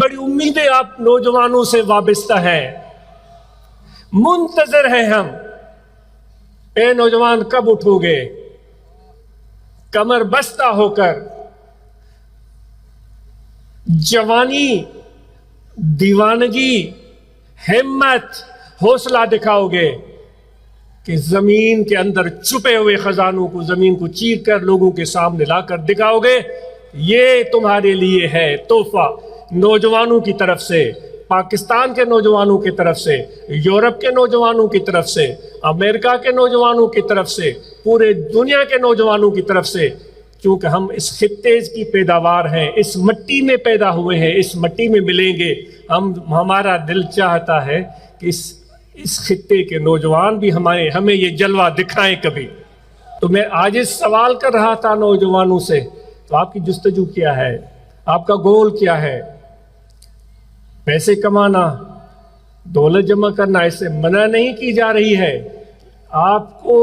بڑی امیدیں آپ نوجوانوں سے وابستہ ہیں، منتظر ہیں ہم۔ اے نوجوان کب اٹھو گے کمر بستہ ہو کر؟ جوانی، دیوانگی، ہمت، حوصلہ دکھاؤ گے کہ زمین کے اندر چھپے ہوئے خزانوں کو زمین کو چیر کر لوگوں کے سامنے لا کر دکھاؤ گے؟ یہ تمہارے لیے ہے تحفہ نوجوانوں کی طرف سے، پاکستان کے نوجوانوں کی طرف سے، یورپ کے نوجوانوں کی طرف سے، امریکہ کے نوجوانوں کی طرف سے، پورے دنیا کے نوجوانوں کی طرف سے، کیونکہ ہم اس خطے کی پیداوار ہیں، اس مٹی میں پیدا ہوئے ہیں، اس مٹی میں ملیں گے۔ ہمارا دل چاہتا ہے کہ اس خطے کے نوجوان بھی ہمیں یہ جلوہ دکھائیں کبھی۔ تو میں آج اس سوال کر رہا تھا نوجوانوں سے، تو آپ کی جستجو کیا ہے؟ آپ کا گول کیا ہے؟ پیسے کمانا، دولت جمع کرنا، اس سے منع نہیں کی جا رہی ہے۔ آپ کو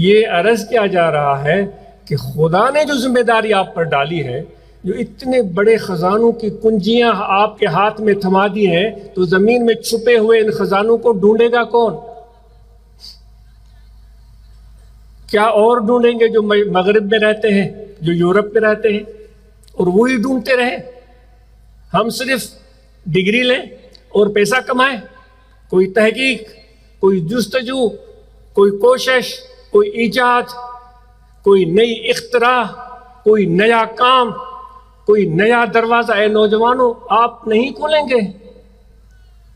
یہ عرض کیا جا رہا ہے کہ خدا نے جو ذمہ داری آپ پر ڈالی ہے، جو اتنے بڑے خزانوں کی کنجیاں آپ کے ہاتھ میں تھما دی ہیں، تو زمین میں چھپے ہوئے ان خزانوں کو ڈھونڈے گا کون؟ کیا اور ڈھونڈیں گے جو مغرب میں رہتے ہیں، جو یورپ میں رہتے ہیں، اور وہی ڈھونڈتے رہیں؟ ہم صرف ڈگری لیں اور پیسہ کمائیں؟ کوئی تحقیق، کوئی جستجو، کوئی کوشش، کوئی ایجاد، کوئی نئی اختراع، کوئی نیا کام، کوئی نیا دروازہ اے نوجوانوں آپ نہیں کھولیں گے؟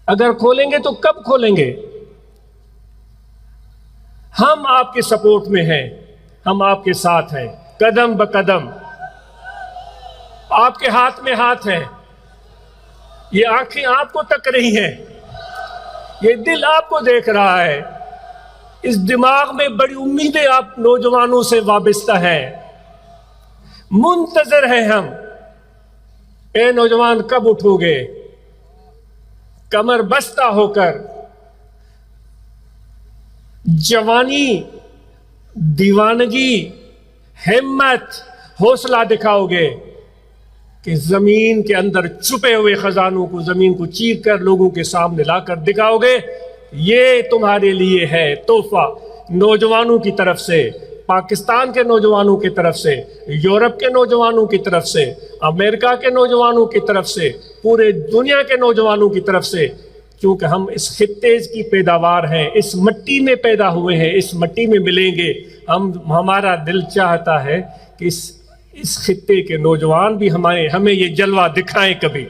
اگر کھولیں گے تو کب کھولیں گے؟ ہم آپ کے سپورٹ میں ہیں، ہم آپ کے ساتھ ہیں، قدم بقدم۔ آپ کے ہاتھ میں ہاتھ ہیں، یہ آنکھیں آپ کو تک رہی ہیں، یہ دل آپ کو دیکھ رہا ہے، اس دماغ میں بڑی امیدیں آپ نوجوانوں سے وابستہ ہیں، منتظر ہیں ہم۔ اے نوجوان کب اٹھو گے کمر بستہ ہو کر؟ جوانی، دیوانگی، ہمت، حوصلہ دکھاؤ گے کہ زمین کے اندر چھپے ہوئے خزانوں کو زمین کو چیر کر لوگوں کے سامنے لا کر دکھاؤ گے؟ یہ تمہارے لیے ہے تحفہ نوجوانوں کی طرف سے، پاکستان کے نوجوانوں کی طرف سے، یورپ کے نوجوانوں کی طرف سے، امریکہ کے نوجوانوں کی طرف سے، پورے دنیا کے نوجوانوں کی طرف سے، کیونکہ ہم اس خطے کی پیداوار ہیں، اس مٹی میں پیدا ہوئے ہیں، اس مٹی میں ملیں گے۔ ہمارا دل چاہتا ہے کہ اس خطے کے نوجوان بھی ہمیں یہ جلوہ دکھائیں کبھی۔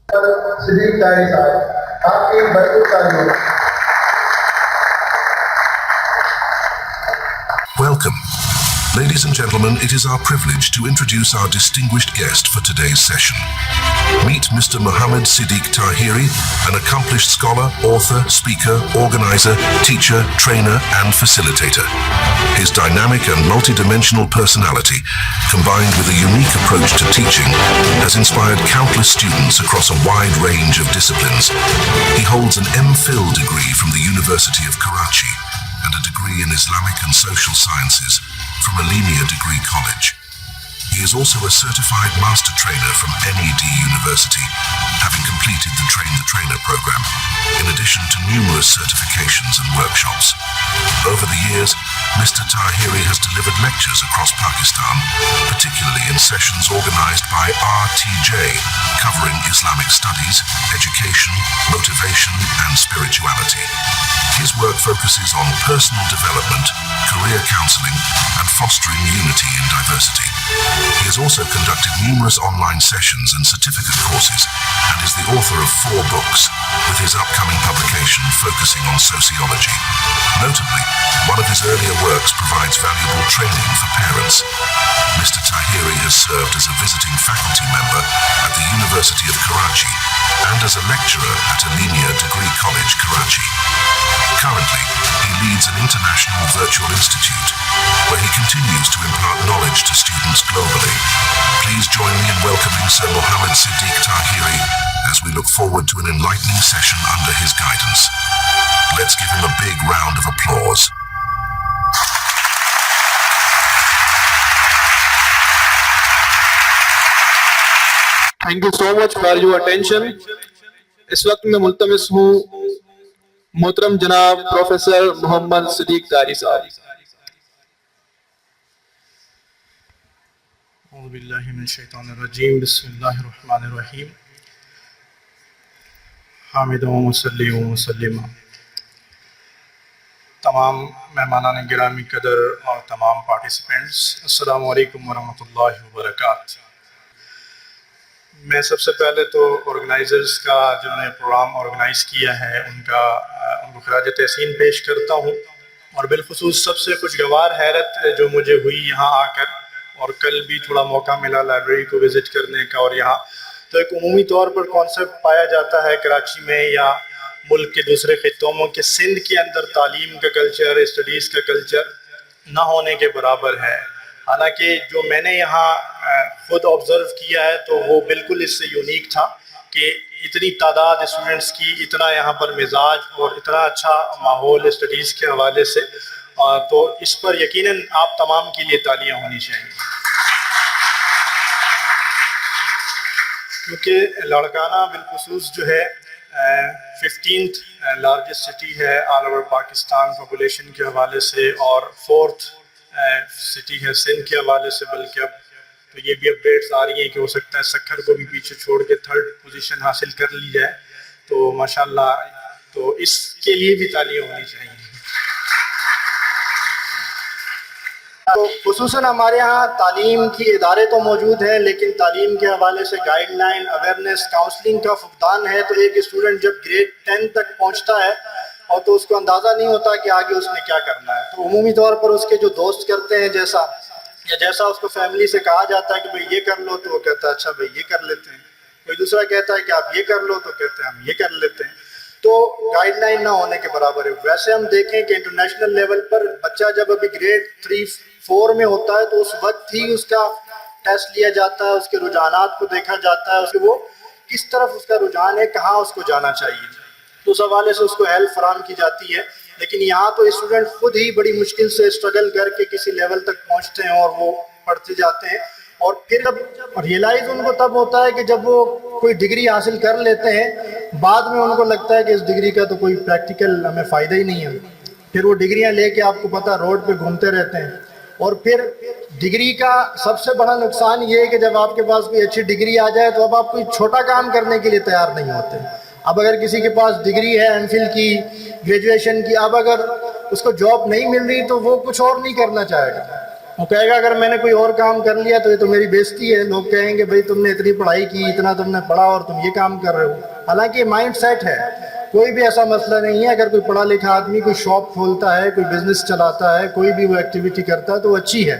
صدیق طاہری صاحب، آپ کی بھرپور تعریف۔ Welcome. Ladies and gentlemen, it is our privilege to introduce our distinguished guest for today's session. Meet Mr. Mohammed Siddiq Tahiri, an accomplished scholar, author, speaker, organizer, teacher, trainer, and facilitator. His dynamic and multidimensional personality, combined with a unique approach to teaching, has inspired countless students across a wide range of disciplines. He holds an MPhil degree from the University of Karachi and a degree in Islamic and Social Sciences from Alenia Degree College. He is also a certified master trainer from NED University, having completed the Train the Trainer program, in addition to numerous certifications and workshops. Over the years, Mr. Tahiri has delivered lectures across Pakistan, particularly in sessions organized by RTJ, covering Islamic studies, education, motivation, and spirituality. His work focuses on personal development, career counseling, and fostering unity in diversity. He has also conducted numerous online sessions and certificate courses, and is the author of 4 books, with his upcoming publication focusing on sociology. Notably, one of his earlier works provides valuable training for parents. Mr. Tahiri has served as a visiting faculty member at the University of Karachi and as a lecturer at Alenia Degree College, Karachi. Currently, he leads an international virtual institute where he continues to impart knowledge to students globally. Please join me in welcoming Sir Mohammed Siddiq Tahiri as we look forward to an enlightening session under his guidance. Let's give him a big round of applause. Thank you so much for your attention. اس وقت میں ملتمس ہوں محترم جناب professor محمد صدیق طاہری صاحب. اعوذ باللہ من الشیطان الرجیم. بسم اللہ الرحمن الرحیم. حامد و مصلی و مسلم. تمام مہمانان گرامی قدر اور تمام پارٹیسپینٹس، السلام علیکم ورحمۃ اللہ وبرکاتہ. میں سب سے پہلے تو آرگنائزرز کا جنہوں نے پروگرام آرگنائز کیا ہے ان کو خراج تحسین پیش کرتا ہوں، اور بالخصوص سب سے خوشگوار حیرت جو مجھے ہوئی یہاں آ کر، اور کل بھی تھوڑا موقع ملا لائبریری کو وزٹ کرنے کا، اور یہاں تو ایک عمومی طور پر کانسیپٹ پایا جاتا ہے کراچی میں یا ملک کے دوسرے خطوں میں کہ سندھ کے اندر تعلیم کا کلچر، اسٹڈیز کا کلچر نہ ہونے کے برابر ہے. حالانکہ جو میں نے یہاں خود آبزرو کیا ہے تو وہ بالکل اس سے یونیک تھا کہ اتنی تعداد اسٹوڈنٹس کی، اتنا یہاں پر مزاج اور اتنا اچھا ماحول اسٹڈیز کے حوالے سے، تو اس پر یقیناً آپ تمام کے لیے تالیاں ہونی چاہیے. کیونکہ لاڑکانہ بالخصوص جو ہے 15th لارجسٹ سٹی ہے آل اوور پاکستان پاپولیشن کے حوالے سے، اور 4th سٹی ہے سندھ کے حوالے سے. بلکہ اب تو یہ بھی اپڈیٹس آ رہی ہیں کہ ہو سکتا ہے سکھر کو بھی پیچھے چھوڑ کے 3rd پوزیشن حاصل کر لی جائے. تو ماشاءاللہ تو اس کے لیے بھی تالیاں ہونی چاہیے. تو خصوصاً ہمارے ہاں تعلیم کی ادارے تو موجود ہیں، لیکن تعلیم کے حوالے سے گائیڈ لائن، اویئرنیس، کاؤنسلنگ کا فقدان ہے. تو ایک اسٹوڈنٹ جب گریڈ 10 تک پہنچتا ہے اور تو اس کو اندازہ نہیں ہوتا کہ آگے اس نے کیا کرنا ہے. تو عمومی طور پر اس کے جو دوست کرتے ہیں جیسا اس کو فیملی سے کہا جاتا ہے کہ بھئی یہ کر لو، تو وہ کہتا ہے اچھا بھئی یہ کر لیتے ہیں. کوئی دوسرا کہتا ہے کہ آپ یہ کر لو، تو کہتے ہیں ہم یہ کر لیتے ہیں. تو گائیڈ لائن نہ ہونے کے برابر ہے. ویسے ہم دیکھیں کہ انٹرنیشنل لیول پر بچہ جب ابھی گریڈ 3-4 میں ہوتا ہے تو اس وقت ہی اس کا ٹیسٹ لیا جاتا ہے، اس کے رجحانات کو دیکھا جاتا ہے، وہ کس طرف اس کا رجحان ہے، کہاں اس کو جانا چاہیے. تو اس حوالے سے اس کو ہیلپ فراہم کی جاتی ہے. لیکن یہاں تو اسٹوڈنٹ خود ہی بڑی مشکل سے اسٹرگل کر کے کسی لیول تک پہنچتے ہیں اور وہ پڑھتے جاتے ہیں. اور پھر جب ریئلائز ان کو تب ہوتا ہے کہ جب وہ کوئی ڈگری حاصل کر لیتے ہیں، بعد میں ان کو لگتا ہے کہ اس ڈگری کا تو کوئی پریکٹیکل ہمیں فائدہ ہی نہیں ہے. پھر وہ ڈگریاں لے کے آپ کو پتہ روڈ پہ گھومتے رہتے ہیں. اور پھر ڈگری کا سب سے بڑا نقصان یہ ہے کہ جب آپ کے پاس کوئی اچھی ڈگری آ جائے تو اب آپ کوئی چھوٹا کام کرنے کے لیے تیار نہیں ہوتے. اب اگر کسی کے پاس ڈگری ہے ایم فل کی، گریجویشن کی، اب اگر اس کو جاب نہیں مل رہی تو وہ کچھ اور نہیں کرنا چاہے گا. وہ کہے گا اگر میں نے کوئی اور کام کر لیا تو یہ تو میری بےزتی ہے. لوگ کہیں گے بھئی تم نے اتنی پڑھائی کی، اتنا تم نے پڑھا اور تم یہ کام کر رہے ہو. حالانکہ یہ مائنڈ سیٹ ہے. کوئی بھی ایسا مسئلہ نہیں ہے. اگر کوئی پڑھا لکھا آدمی کوئی شاپ کھولتا ہے، کوئی بزنس چلاتا ہے، کوئی بھی وہ ایکٹیویٹی کرتا ہے تو وہ اچھی ہے.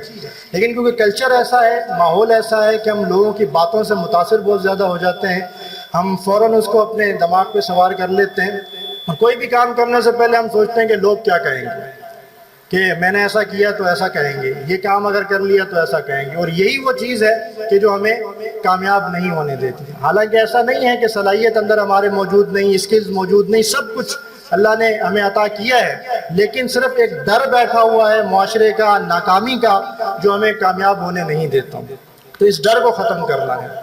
لیکن کیونکہ کلچر ایسا ہے، ماحول ایسا ہے کہ ہم لوگوں کی باتوں سے متاثر بہت زیادہ ہو جاتے ہیں. ہم فوراً اس کو اپنے دماغ پہ سوار کر لیتے ہیں. اور کوئی بھی کام کرنے سے پہلے ہم سوچتے ہیں کہ لوگ کیا کہیں گے، کہ میں نے ایسا کیا تو ایسا کہیں گے، یہ کام اگر کر لیا تو ایسا کہیں گے. اور یہی وہ چیز ہے کہ جو ہمیں کامیاب نہیں ہونے دیتی. حالانکہ ایسا نہیں ہے کہ صلاحیت اندر ہمارے موجود نہیں، اسکلز موجود نہیں، سب کچھ اللہ نے ہمیں عطا کیا ہے. لیکن صرف ایک ڈر بیٹھا ہوا ہے معاشرے کا، ناکامی کا، جو ہمیں کامیاب ہونے نہیں دیتا. تو اس ڈر کو ختم کرنا ہے.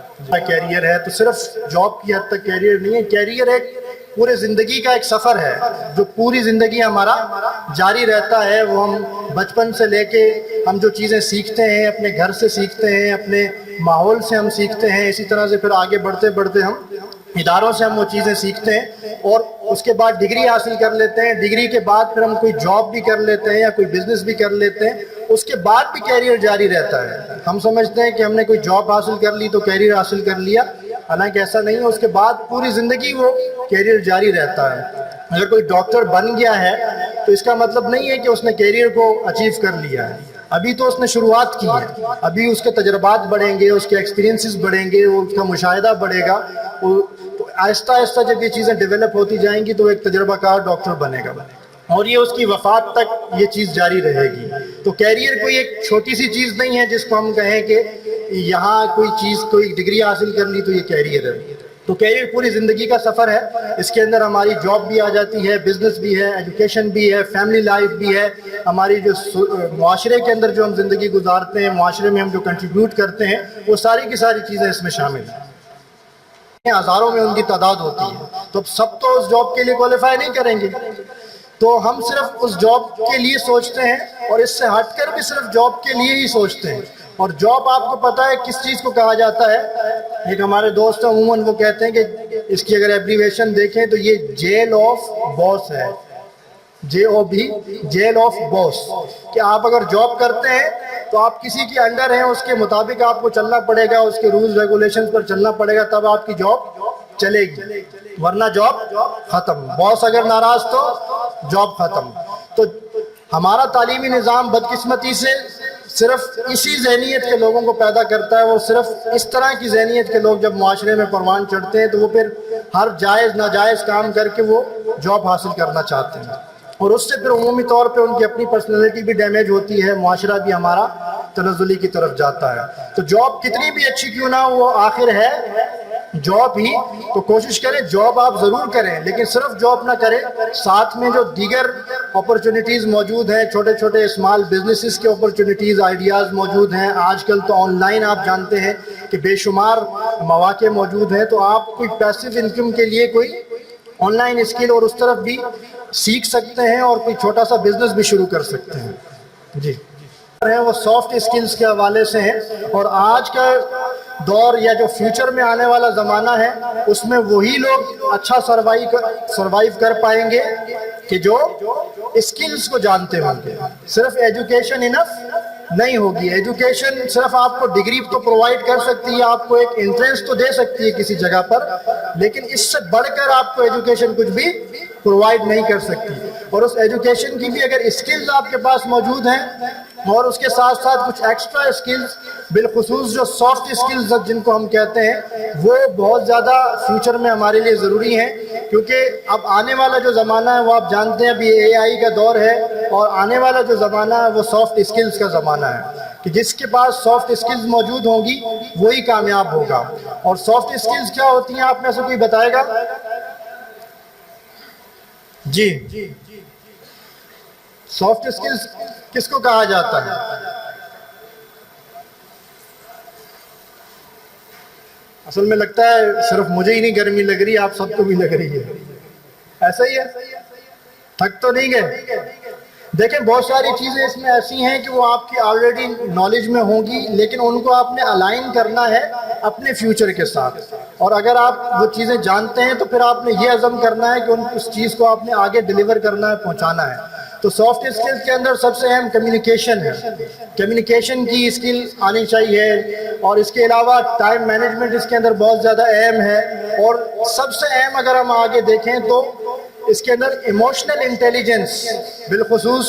کیریئر ہے تو صرف جاب کی حد تک کیریئر نہیں ہے. کیریئر ایک پورے زندگی کا ایک سفر ہے جو پوری زندگی ہمارا جاری رہتا ہے. وہ ہم بچپن سے لے کے ہم جو چیزیں سیکھتے ہیں اپنے گھر سے سیکھتے ہیں، اپنے ماحول سے ہم سیکھتے ہیں. اسی طرح سے پھر آگے بڑھتے بڑھتے ہم اداروں سے ہم وہ چیزیں سیکھتے ہیں اور اس کے بعد ڈگری حاصل کر لیتے ہیں. ڈگری کے بعد پھر ہم کوئی جاب بھی کر لیتے ہیں یا کوئی بزنس بھی کر لیتے ہیں. اس کے بعد بھی کیریئر جاری رہتا ہے. ہم سمجھتے ہیں کہ ہم نے کوئی جاب حاصل کر لی تو کیریئر حاصل کر لیا، حالانکہ ایسا نہیں ہے. اس کے بعد پوری زندگی وہ کیریئر جاری رہتا ہے. اگر کوئی ڈاکٹر بن گیا ہے تو اس کا مطلب نہیں ہے کہ اس نے کیریئر کو اچیو کر لیا ہے. ابھی تو اس نے شروعات کی ہے. ابھی اس کے تجربات بڑھیں گے، اس کے ایکسپیرینسز بڑھیں گے، اس کا مشاہدہ بڑھے گا. تو آہستہ آہستہ جب یہ چیزیں ڈیولپ ہوتی جائیں گی تو ایک تجربہ کار ڈاکٹر بنے گا، اور یہ اس کی وفات تک یہ چیز جاری رہے گی. تو کیریئر کوئی ایک چھوٹی سی چیز نہیں ہے جس کو ہم کہیں کہ یہاں کوئی ڈگری حاصل کر لی تو یہ کیریئر ہے. تو کیریئر پوری زندگی کا سفر ہے. اس کے اندر ہماری جاب بھی آ جاتی ہے، بزنس بھی ہے، ایجوکیشن بھی ہے، فیملی لائف بھی ہے. ہماری جو معاشرے کے اندر جو ہم زندگی گزارتے ہیں، معاشرے میں ہم جو کنٹریبیوٹ کرتے ہیں، وہ ساری کی ساری چیزیں اس میں شامل ہیں. ہزاروں میں ان کی تعداد ہوتی ہے، تو سب تو اس جاب کے لیے کوالیفائی نہیں کریں گے. تو ہم صرف اس جاب کے لیے سوچتے ہیں اور اس سے ہٹ کر بھی صرف جاب کے لیے ہی سوچتے ہیں. اور جاب آپ کو پتہ ہے کس چیز کو کہا جاتا ہے؟ ایک ہمارے دوست ہیں عموماً وہ کہتے ہیں کہ اس کی اگر ایبریویشن دیکھیں تو یہ جیل آف باس ہے. JOB، جیل آف باس. کہ آپ اگر جاب کرتے ہیں تو آپ کسی کے انڈر ہیں، اس کے مطابق آپ کو چلنا پڑے گا، اس کے رولز ریگولیشنز پر چلنا پڑے گا، تب آپ کی جاب چلے گی، ورنہ جاب ختم. باس اگر ناراض تو جاب ختم. تو ہمارا تعلیمی نظام بدقسمتی سے صرف اسی ذہنیت کے لوگوں کو پیدا کرتا ہے. وہ صرف اس طرح کی ذہنیت کے لوگ جب معاشرے میں پروان چڑھتے ہیں تو وہ پھر ہر جائز ناجائز کام کر کے وہ جاب حاصل کرنا چاہتے ہیں، اور اس سے پھر عمومی طور پہ ان کی اپنی پرسنالٹی بھی ڈیمیج ہوتی ہے، معاشرہ بھی ہمارا تنزلی کی طرف جاتا ہے. تو جاب کتنی بھی اچھی کیوں نہ وہ آخر ہے جاب ہی. تو کوشش کریں جاب آپ ضرور کریں، لیکن صرف جاب نہ کریں، ساتھ میں جو دیگر اپرچونٹیز موجود ہیں، چھوٹے چھوٹے اسمال بزنسز کے اپرچونٹیز آئیڈیاز موجود ہیں. آج کل تو آن لائن آپ جانتے ہیں کہ بے شمار مواقع موجود ہیں، تو آپ کوئی پیسو انکم کے لیے کوئی آن لائن اسکل اور اس طرف بھی سیکھ سکتے ہیں اور کوئی چھوٹا سا بزنس بھی شروع کر سکتے ہیں. جی وہ سافٹ اسکلز کے حوالے سے ہیں، اور آج کا دور یا جو فیوچر میں آنے والا زمانہ ہے اس میں وہی لوگ اچھا سروائیو کر پائیں گے کہ جو اسکلز کو جانتے ہوں گے. صرف ایجوکیشن انف نہیں ہوگی. ایجوکیشن صرف آپ کو ڈگری تو پرووائڈ کر سکتی ہے، آپ کو ایک انٹرنس تو دے سکتی ہے کسی جگہ پر، لیکن اس سے بڑھ کر آپ کو ایجوکیشن کچھ بھی پرووائڈ نہیں کر سکتی. اور اس ایجوکیشن کی بھی اگر اسکلز آپ کے پاس موجود ہیں اور اس کے ساتھ ساتھ کچھ ایکسٹرا اسکلز، بالخصوص جو سافٹ اسکلز جن کو ہم کہتے ہیں، وہ بہت زیادہ فیوچر میں ہمارے لیے ضروری ہیں. کیونکہ اب آنے والا جو زمانہ ہے وہ آپ جانتے ہیں ابھی AI کا دور ہے، اور آنے والا جو زمانہ ہے وہ سافٹ اسکلز کا زمانہ ہے کہ جس کے پاس سافٹ اسکلز موجود ہوں گی وہی کامیاب ہوگا. اور سافٹ اسکلز کیا ہوتی ہیں آپ میں سے کوئی بتائے گا؟ جی سافٹ اسکلز کس کو کہا جاتا ہے؟ اصل میں لگتا ہے صرف مجھے ہی نہیں گرمی لگ رہی، آپ سب کو بھی لگ رہی ہے. ایسا ہی ہے؟ تھک تو نہیں گئے؟ دیکھیں بہت ساری چیزیں اس میں ایسی ہیں کہ وہ آپ کی آلریڈی نالج میں ہوں گی، لیکن ان کو آپ نے الائن کرنا ہے اپنے فیوچر کے ساتھ. اور اگر آپ وہ چیزیں جانتے ہیں تو پھر آپ نے یہ عزم کرنا ہے کہ اس چیز کو آپ نے آگے ڈیلیور کرنا ہے، پہنچانا ہے. تو سافٹ اسکلز کے اندر سب سے اہم کمیونیکیشن ہے. کمیونیکیشن کی اسکل آنی چاہیے، اور اس کے علاوہ ٹائم مینجمنٹ اس کے اندر بہت زیادہ اہم ہے. اور سب سے اہم اگر ہم آگے دیکھیں تو اس کے اندر ایموشنل انٹیلیجنس، بالخصوص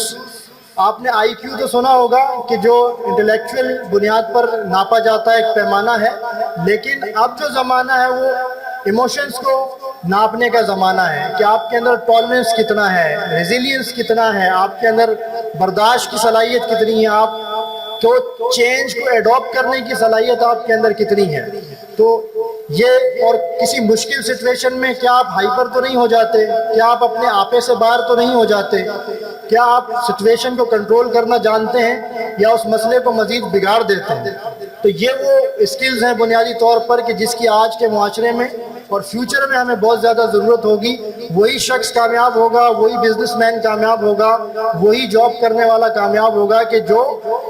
آپ نے IQ تو سنا ہوگا کہ جو انٹلیکچوئل بنیاد پر ناپا جاتا ہے، ایک پیمانہ ہے، لیکن اب جو زمانہ ہے وہ ایموشنز کو ناپنے کا زمانہ ہے کہ آپ کے اندر ٹالرنس کتنا ہے، ریزیلینس کتنا ہے، آپ کے اندر برداشت کی صلاحیت کتنی ہے، آپ کو چینج کو ایڈاپٹ کرنے کی صلاحیت آپ کے اندر کتنی ہے. تو یہ، اور کسی مشکل سچویشن میں کیا آپ ہائپر تو نہیں ہو جاتے، کیا آپ اپنے آپے سے باہر تو نہیں ہو جاتے، کیا آپ سچویشن کو کنٹرول کرنا جانتے ہیں یا اس مسئلے کو مزید بگاڑ دیتے ہیں. تو یہ وہ اسکلز ہیں بنیادی طور پر کہ جس کی آج کے معاشرے میں اور فیوچر میں ہمیں بہت زیادہ ضرورت ہوگی. وہی شخص کامیاب ہوگا، وہی بزنس مین کامیاب ہوگا، وہی جاب کرنے والا کامیاب ہوگا کہ جو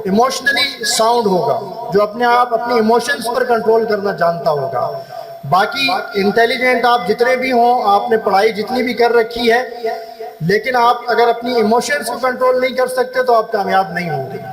ایموشنلی ساؤنڈ ہوگا، جو اپنے آپ اپنی ایموشنز پر کنٹرول کرنا جانتا ہوگا. باقی انٹیلیجنٹ آپ جتنے بھی ہوں، آپ نے پڑھائی جتنی بھی کر رکھی ہے، لیکن آپ اگر اپنی ایموشنز کو کنٹرول نہیں کر سکتے تو آپ کامیاب نہیں ہوں گے.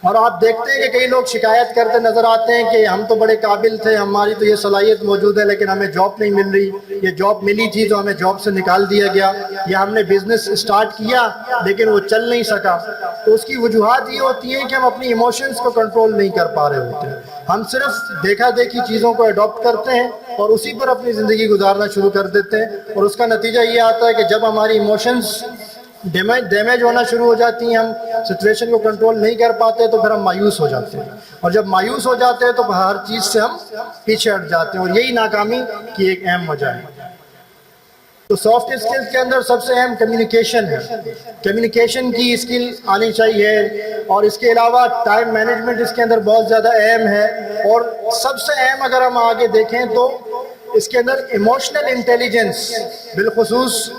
اور آپ دیکھتے ہیں کہ کئی لوگ شکایت کرتے نظر آتے ہیں کہ ہم تو بڑے قابل تھے، ہماری تو یہ صلاحیت موجود ہے، لیکن ہمیں جاب نہیں مل رہی، یہ جاب ملی تھی تو ہمیں جاب سے نکال دیا گیا، یا ہم نے بزنس اسٹارٹ کیا لیکن وہ چل نہیں سکا. تو اس کی وجوہات یہ ہوتی ہیں کہ ہم اپنی ایموشنز کو کنٹرول نہیں کر پا رہے ہوتے ہیں. ہم صرف دیکھا دیکھی چیزوں کو اڈاپٹ کرتے ہیں اور اسی پر اپنی زندگی گزارنا شروع کر دیتے ہیں، اور اس کا نتیجہ یہ آتا ہے کہ جب ہماری ایموشنز ڈیمیج ہونا شروع ہو جاتی ہیں، ہم سچویشن کو کنٹرول نہیں کر پاتے، تو پھر ہم مایوس ہو جاتے ہیں، اور جب مایوس ہو جاتے ہیں تو ہر چیز سے ہم پیچھے ہٹ جاتے ہیں، اور یہی ناکامی کی ایک اہم وجہ ہے. تو سافٹ اسکلز کے اندر سب سے اہم کمیونیکیشن ہے. کمیونیکیشن کی اسکل آنی چاہیے، اور اس کے علاوہ ٹائم مینجمنٹ اس کے اندر بہت زیادہ اہم ہے. اور سب سے اہم اگر ہم آگے دیکھیں تو اس کے اندر ایموشنل انٹیلیجنس، بالخصوص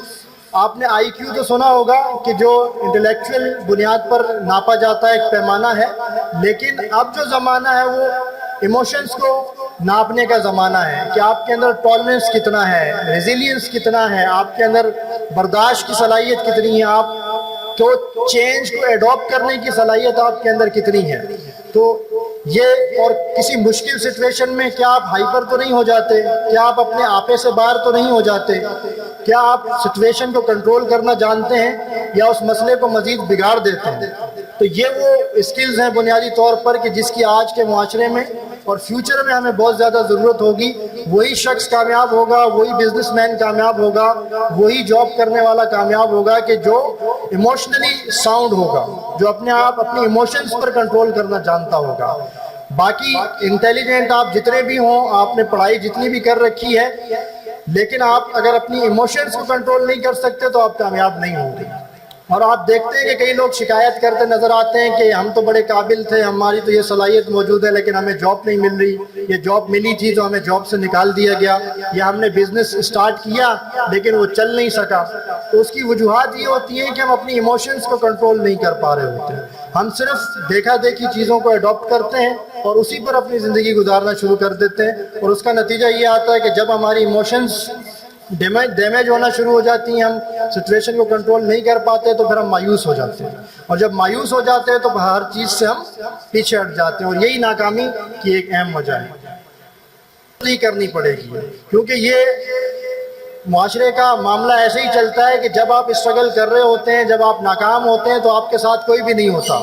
آپ نے آئی کیو تو سنا ہوگا کہ جو انٹلیکچوئل بنیاد پر ناپا جاتا ہے، ایک پیمانہ ہے، لیکن اب جو زمانہ ہے وہ ایموشنز کو ناپنے کا زمانہ ہے کہ آپ کے اندر ٹالرنس کتنا ہے، ریزیلینس کتنا ہے، آپ کے اندر برداشت کی صلاحیت کتنی ہے، آپ کو چینج کو ایڈاپٹ کرنے کی صلاحیت آپ کے اندر کتنی ہے. تو یہ، اور کسی مشکل سچویشن میں کیا آپ ہائپر تو نہیں ہو جاتے، کیا آپ اپنے آپے سے باہر تو نہیں ہو جاتے، کیا آپ سچویشن کو کنٹرول کرنا جانتے ہیں یا اس مسئلے کو مزید بگاڑ دیتے ہیں. تو یہ وہ اسکلز ہیں بنیادی طور پر کہ جس کی آج کے معاشرے میں اور فیوچر میں ہمیں بہت زیادہ ضرورت ہوگی. وہی شخص کامیاب ہوگا، وہی بزنس مین کامیاب ہوگا، وہی جاب کرنے والا کامیاب ہوگا کہ جو ایموشنلی ساؤنڈ ہوگا، جو اپنے آپ اپنی ایموشنز پر کنٹرول کرنا جانتا ہوگا. باقی انٹیلیجنٹ آپ جتنے بھی ہوں، آپ نے پڑھائی جتنی بھی کر رکھی ہے، لیکن آپ اگر اپنی ایموشنز کو کنٹرول نہیں کر سکتے تو آپ کامیاب نہیں ہوں گے. اور آپ دیکھتے ہیں کہ کئی لوگ شکایت کرتے نظر آتے ہیں کہ ہم تو بڑے قابل تھے، ہماری تو یہ صلاحیت موجود ہے، لیکن ہمیں جاب نہیں مل رہی، یہ جاب ملی تھی تو ہمیں جاب سے نکال دیا گیا، یا ہم نے بزنس اسٹارٹ کیا لیکن وہ چل نہیں سکا. تو اس کی وجوہات یہ ہوتی ہیں کہ ہم اپنی ایموشنز کو کنٹرول نہیں کر پا رہے ہوتے ہیں. ہم صرف دیکھا دیکھی چیزوں کو اڈاپٹ کرتے ہیں اور اسی پر اپنی زندگی گزارنا شروع کر دیتے ہیں، اور اس کا نتیجہ یہ آتا ہے کہ جب ہماری ایموشنز ڈیمیج ہونا شروع ہو جاتی ہیں، ہم سچویشن کو کنٹرول نہیں کر پاتے، تو پھر ہم مایوس ہو جاتے ہیں، اور جب مایوس ہو جاتے ہیں تو ہر چیز سے ہم پیچھے ہٹ جاتے ہیں. اور یہی ناکامی کی ایک اہم وجہ ہے. کرنی پڑے گی کیونکہ یہ معاشرے کا معاملہ ایسے ہی چلتا ہے کہ جب آپ اسٹرگل کر رہے ہوتے ہیں، جب آپ ناکام ہوتے ہیں تو آپ کے ساتھ کوئی بھی نہیں ہوتا،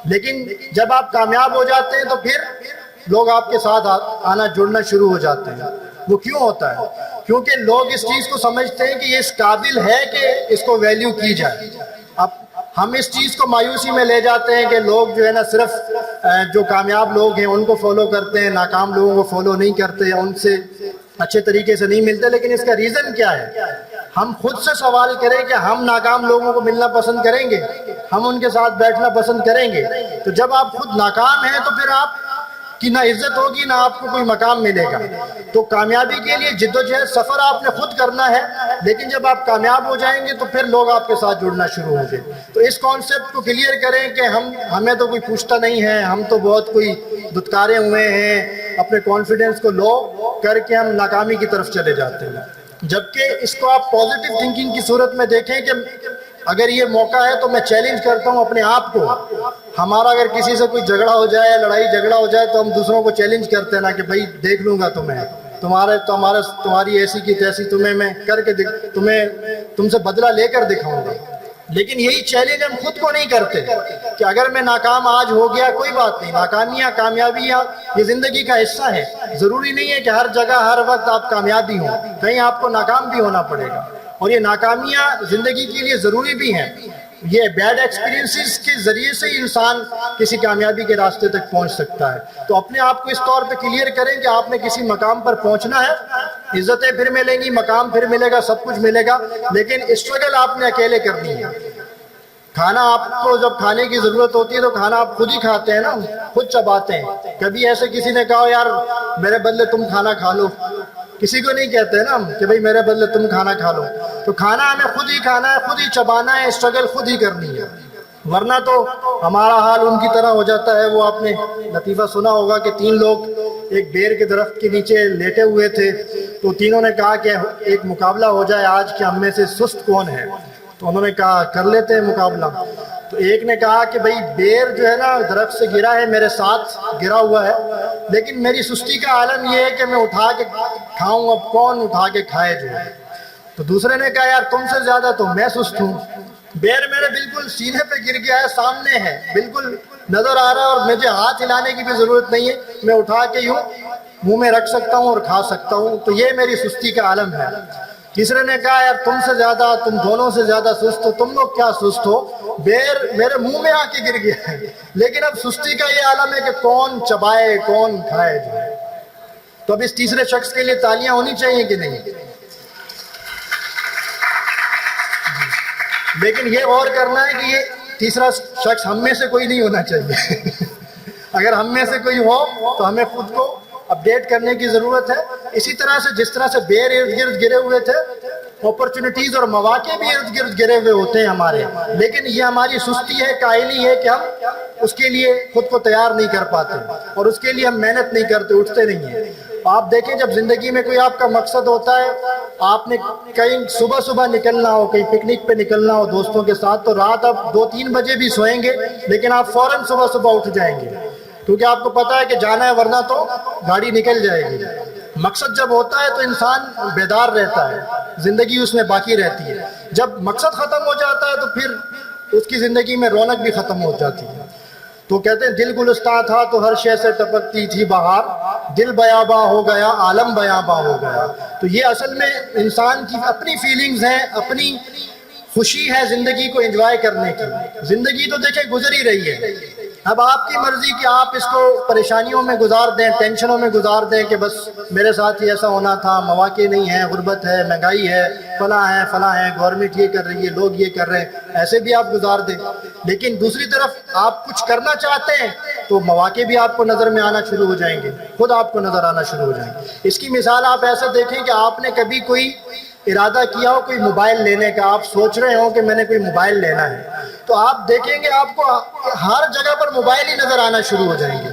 لیکن جب آپ کامیاب ہو جاتے ہیں تو پھر لوگ آپ کے ساتھ آنا جڑنا شروع ہو جاتے ہیں. وہ کیوں ہوتا ہے؟ کیونکہ لوگ اس چیز کو سمجھتے ہیں کہ یہ اس قابل ہے کہ اس کو ویلیو کی جائے. اب ہم اس چیز کو مایوسی میں لے جاتے ہیں کہ لوگ جو ہے نا صرف جو کامیاب لوگ ہیں ان کو فالو کرتے ہیں، ناکام لوگوں کو فالو نہیں کرتے، ان سے اچھے طریقے سے نہیں ملتے. لیکن اس کا ریزن کیا ہے؟ ہم خود سے سوال کریں کہ ہم ناکام لوگوں کو ملنا پسند کریں گے؟ ہم ان کے ساتھ بیٹھنا پسند کریں گے؟ تو جب آپ خود ناکام ہیں تو پھر آپ کی نہ عزت ہوگی، نہ آپ کو کوئی مقام ملے گا. تو کامیابی کے لیے جدوجہد سفر آپ نے خود کرنا ہے، لیکن جب آپ کامیاب ہو جائیں گے تو پھر لوگ آپ کے ساتھ جڑنا شروع ہوں گے. تو اس کانسیپٹ کو کلیئر کریں کہ ہمیں تو کوئی پوچھتا نہیں ہے، ہم تو بہت کوئی دھتکارے ہوئے ہیں، اپنے کانفیڈنس کو لو کر کے ہم ناکامی کی طرف چلے جاتے ہیں. جبکہ اس کو آپ پازیٹیو تھنکنگ کی صورت میں دیکھیں کہ اگر یہ موقع ہے تو میں چیلنج کرتا ہوں اپنے آپ کو. ہمارا اگر کسی سے کوئی جھگڑا ہو جائے، لڑائی جھگڑا ہو جائے، تو ہم دوسروں کو چیلنج کرتے ہیں نا کہ بھائی دیکھ لوں گا تمہاری ایسی کی تیسی، تمہیں میں کر کے تم سے بدلہ لے کر دکھاؤں گا. لیکن یہی چیلنج ہم خود کو نہیں کرتے کہ اگر میں ناکام آج ہو گیا کوئی بات نہیں. ناکامیاں کامیابیاں یہ زندگی کا حصہ ہے. ضروری نہیں ہے کہ ہر جگہ ہر وقت آپ کامیابی ہوں، کہیں آپ کو ناکام بھی ہونا پڑے گا. اور یہ ناکامیاں زندگی کے لیے ضروری بھی ہیں. یہ بیڈ ایکسپیرینسز کے ذریعے سے ہی انسان کسی کامیابی کے راستے تک پہنچ سکتا ہے. تو اپنے آپ کو اس طور پہ کلیئر کریں کہ آپ نے کسی مقام پر پہنچنا ہے، عزتیں پھر ملیں گی، مقام پھر ملے گا، سب کچھ ملے گا، لیکن اسٹرگل آپ نے اکیلے کرنی ہے. کھانا آپ کو جب کھانے کی ضرورت ہوتی ہے تو کھانا آپ خود ہی کھاتے ہیں نا، خود چباتے ہیں. کبھی ایسے کسی نے کہا یار میرے بدلے تم کھانا کھا لو؟ کسی کو نہیں کہتے نا کہ بھئی میرے بدلے تم کھانا کھا لو. تو کھانا ہمیں خود ہی کھانا ہے، خود ہی چبانا ہے، اسٹرگل خود ہی کرنی ہے. ورنہ تو ہمارا حال ان کی طرح ہو جاتا ہے. وہ آپ نے لطیفہ سنا ہوگا کہ 3 لوگ ایک بیر کے درخت کے نیچے لیٹے ہوئے تھے. تو تینوں نے کہا کہ ایک مقابلہ ہو جائے آج کہ ہم میں سے سست کون ہے. تو انہوں نے کہا کر لیتے ہیں مقابلہ. تو ایک نے کہا کہ بھئی بیر جو ہے نا درخت سے گرا ہے، میرے ساتھ گرا ہوا ہے، لیکن میری سستی کا عالم یہ ہے کہ میں اٹھا کے کھاؤں، اب کون اٹھا کے کھائے جو ہے. تو دوسرے نے کہا یار تم سے زیادہ تو میں سست ہوں، بیر میرے بالکل سینے پہ گر گیا ہے، سامنے ہے، بالکل نظر آ رہا ہے، اور مجھے ہاتھ ہلانے کی بھی ضرورت نہیں ہے، میں اٹھا کے یوں منہ میں رکھ سکتا ہوں اور کھا سکتا ہوں. تو یہ میری سستی کا عالم ہے. تیسرے نے کہا یار تم سے زیادہ، تم دونوں سے زیادہ سست ہو، تم لوگ کیا سست ہو، بیر میرے منہ میں آ کے گر گیا ہے، لیکن اب سستی کا یہ عالم ہے کہ کون چبائے کون کھائے جو ہے. تو اب اس تیسرے شخص کے لیے تالیاں ہونی چاہیے کہ نہیں؟ لیکن یہ غور کرنا ہے کہ یہ تیسرا شخص ہم میں سے کوئی نہیں ہونا چاہیے. اگر ہم میں سے کوئی ہو تو ہمیں خود کو اپڈیٹ کرنے کی ضرورت ہے. اسی طرح سے جس طرح سے بیر ارد گرد گرے ہوئے تھے, اپرچونٹیز اور مواقع بھی ارد گرد گرے ہوئے ہوتے ہیں ہمارے, لیکن یہ ہماری سستی ہے, کاہلی ہے کہ ہم اس کے لیے خود کو تیار نہیں کر پاتے اور اس کے لیے ہم محنت نہیں کرتے, اٹھتے نہیں ہیں. آپ دیکھیں جب زندگی میں کوئی آپ کا مقصد ہوتا ہے, آپ نے کہیں صبح نکلنا ہو, کہیں پکنک پہ نکلنا ہو دوستوں کے ساتھ, تو رات آپ 2-3 بجے بھی سوئیں گے لیکن آپ فوراً صبح اٹھ جائیں گے, کیونکہ آپ کو پتا ہے کہ جانا ہے ورنہ تو گاڑی نکل جائے گی. مقصد جب ہوتا ہے تو انسان بیدار رہتا ہے, زندگی اس میں باقی رہتی ہے. جب مقصد ختم ہو جاتا ہے تو پھر اس کی زندگی میں رونق بھی ختم ہو جاتی ہے. تو کہتے ہیں دل گلستاں تھا تو ہر شے سے ٹپکتی تھی بہار, دل بیاباں ہو گیا عالم بیاباں ہو گیا. تو یہ اصل میں انسان کی اپنی فیلنگز ہیں, اپنی خوشی ہے زندگی کو انجوائے کرنے کی. زندگی تو دیکھیں گزر ہی رہی ہے, اب آپ کی مرضی کہ آپ اس کو پریشانیوں میں گزار دیں, ٹینشنوں میں گزار دیں کہ بس میرے ساتھ ہی ایسا ہونا تھا, مواقع نہیں ہیں, غربت ہے, مہنگائی ہے, فلاں ہے, گورنمنٹ یہ کر رہی ہے, لوگ یہ کر رہے ہیں, ایسے بھی آپ گزار دیں. لیکن دوسری طرف آپ کچھ کرنا چاہتے ہیں تو مواقع بھی آپ کو نظر میں آنا شروع ہو جائیں گے, خود آپ کو نظر آنا شروع ہو جائیں گے. اس کی مثال آپ ایسے دیکھیں کہ آپ نے کبھی کوئی ارادہ کیا ہو کوئی موبائل لینے کا, آپ سوچ رہے ہو کہ میں نے کوئی موبائل لینا ہے, تو آپ دیکھیں گے آپ کو ہر جگہ پر موبائل ہی نظر آنا شروع ہو جائیں گے.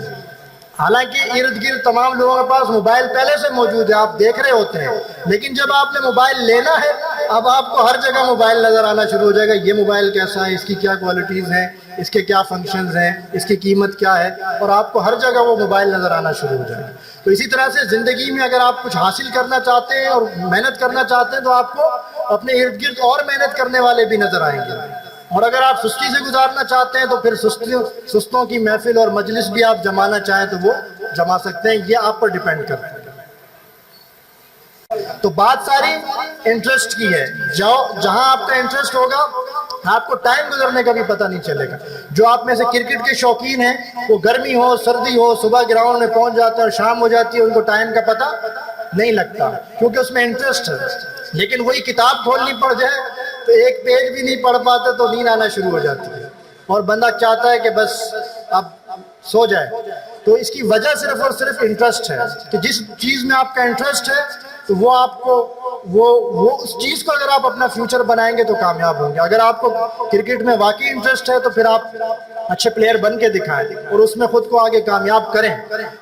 حالانکہ ارد گرد تمام لوگوں کے پاس موبائل پہلے سے موجود ہے, آپ دیکھ رہے ہوتے ہیں, لیکن جب آپ نے موبائل لینا ہے اب آپ کو ہر جگہ موبائل نظر آنا شروع ہو جائے گا. یہ موبائل کیسا ہے, اس کی کیا کوالٹیز ہیں, اس کے کیا فنکشنز ہیں, اس کی قیمت کیا ہے, اور آپ کو ہر جگہ وہ موبائل نظر آنا شروع ہو جائے گا. تو اسی طرح سے زندگی میں اگر آپ کچھ حاصل کرنا چاہتے ہیں اور محنت کرنا چاہتے ہیں تو آپ کو اپنے ارد گرد اور محنت کرنے والے بھی نظر آئیں گے. اور اگر آپ سستی سے گزارنا چاہتے ہیں تو پھر سستوں کی محفل اور مجلس بھی آپ جمانا چاہیں تو وہ جما سکتے ہیں, یہ آپ پر ڈیپینڈ کرتا ہے. تو بات ساری انٹرسٹ کی ہے, جہاں آپ کا انٹرسٹ ہوگا آپ کو ٹائم گزرنے کا بھی پتہ نہیں چلے گا. جو آپ میں سے کرکٹ کے شوقین ہیں وہ گرمی ہو سردی ہو صبح گراؤنڈ میں پہنچ جاتے ہیں اور شام ہو جاتی ہے, ان کو ٹائم کا پتہ نہیں لگتا کیونکہ اس میں انٹرسٹ ہے. لیکن وہی کتاب کھولنی پڑ جائے تو ایک پیج بھی نہیں پڑھ پاتے تو نیند آنا شروع ہو جاتی ہے اور بندہ چاہتا ہے کہ بس اب سو جائے. تو اس کی وجہ صرف اور صرف انٹرسٹ ہے کہ جس چیز میں آپ کا انٹرسٹ ہے تو وہ آپ کو وہ اس چیز کو اگر آپ اپنا فیوچر بنائیں گے تو کامیاب ہوں گے. اگر آپ کو کرکٹ میں واقعی انٹرسٹ ہے تو پھر آپ اچھے پلیئر بن کے دکھائیں اور اس میں خود کو آگے کامیاب کریں.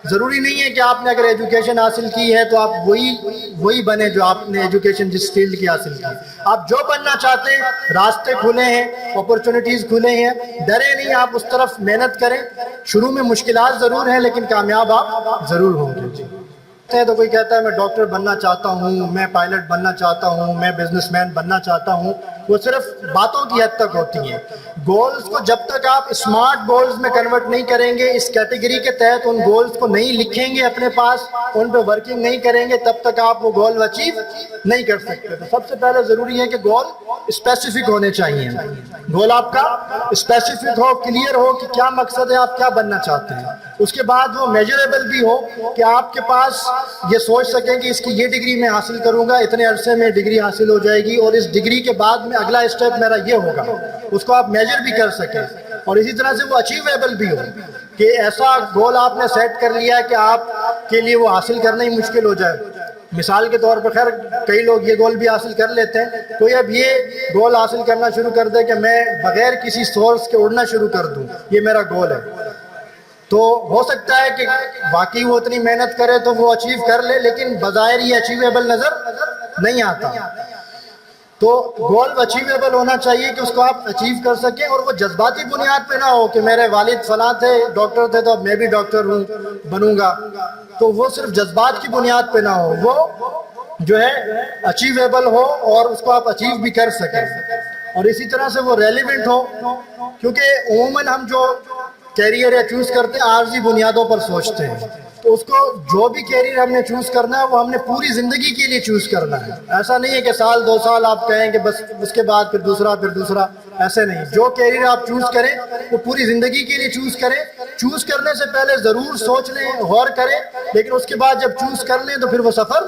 ضروری نہیں ہے کہ آپ نے اگر ایجوکیشن حاصل کی ہے تو آپ وہی بنے جو آپ نے ایجوکیشن جس فیلڈ کی حاصل کی. آپ جو بننا چاہتے ہیں راستے کھلے ہیں, اپرچونٹیز کھلے ہیں, ڈرے نہیں, آپ اس طرف محنت کریں. شروع میں مشکلات ضرور ہیں لیکن کامیاب آپ ضرور ہوں گے. تو کوئی کہتا ہے میں ڈاکٹر بننا چاہتا ہوں, میں پائلٹ بننا چاہتا ہوں, میں بزنس مین بننا چاہتا ہوں. وہ صرف باتوں کی حد تک ہوتی ہیں. گولز کو جب تک آپ اسمارٹ گولز میں کنورٹ نہیں کریں گے, اس کیٹیگری کے تحت ان گولز کو نہیں لکھیں گے اپنے پاس, ان پہ ورکنگ نہیں کریں گے, تب تک آپ وہ گول اچیو نہیں کر سکتے. تو سب سے پہلے ضروری ہے کہ گول اسپیسیفک ہونے چاہیے. گول آپ کا اسپیسیفک ہو, کلیئر ہو کہ کیا مقصد ہے, آپ کیا بننا چاہتے ہیں. اس کے بعد وہ میجریبل بھی ہو کہ آپ کے پاس یہ سوچ سکیں کہ اس کی یہ ڈگری میں حاصل کروں گا, اتنے عرصے میں ڈگری حاصل ہو جائے گی اور اس ڈگری کے بعد میں اگلا اسٹیپ میرا یہ ہوگا, اس کو آپ میجر بھی کر سکیں. اور اسی طرح سے وہ اچیویبل بھی ہو کہ ایسا گول آپ نے سیٹ کر لیا کہ آپ کے لیے وہ حاصل کرنا ہی مشکل ہو جائے. مثال کے طور پر خیر کئی لوگ یہ گول بھی حاصل کر لیتے ہیں, کوئی اب یہ گول حاصل کرنا شروع کر دے کہ میں بغیر کسی سورس کے اڑنا شروع کر دوں, یہ میرا گول ہے. تو ہو سکتا ہے کہ واقعی وہ اتنی محنت کرے تو وہ اچیو کر لے, لیکن بظاہر یہ اچیویبل نظر نہیں آتا. تو گول اچیویبل ہونا چاہیے کہ اس کو آپ اچیو کر سکیں, اور وہ جذباتی بنیاد پہ نہ ہو کہ میرے والد فلاں تھے ڈاکٹر تھے تو اب میں بھی ڈاکٹر ہوں بنوں گا. تو وہ صرف جذبات کی بنیاد پہ نہ ہو, وہ جو ہے اچیویبل ہو اور اس کو آپ اچیو بھی کر سکیں. اور اسی طرح سے وہ ریلیونٹ ہو, کیونکہ عموماً ہم جو کیریئر یا چوز کرتے ہیں عارضی بنیادوں پر سوچتے ہیں. تو اس کو جو بھی کیریئر ہم نے چوز کرنا ہے وہ ہم نے پوری زندگی کے لیے چوز کرنا ہے. ایسا نہیں ہے کہ سال 2 سال آپ کہیں کہ بس اس کے بعد پھر دوسرا, ایسے نہیں. جو کیریئر آپ چوز کریں وہ پوری زندگی کے لیے چوز کریں. چوز کرنے سے پہلے ضرور سوچ لیں, غور کریں, لیکن اس کے بعد جب چوز کر لیں تو پھر وہ سفر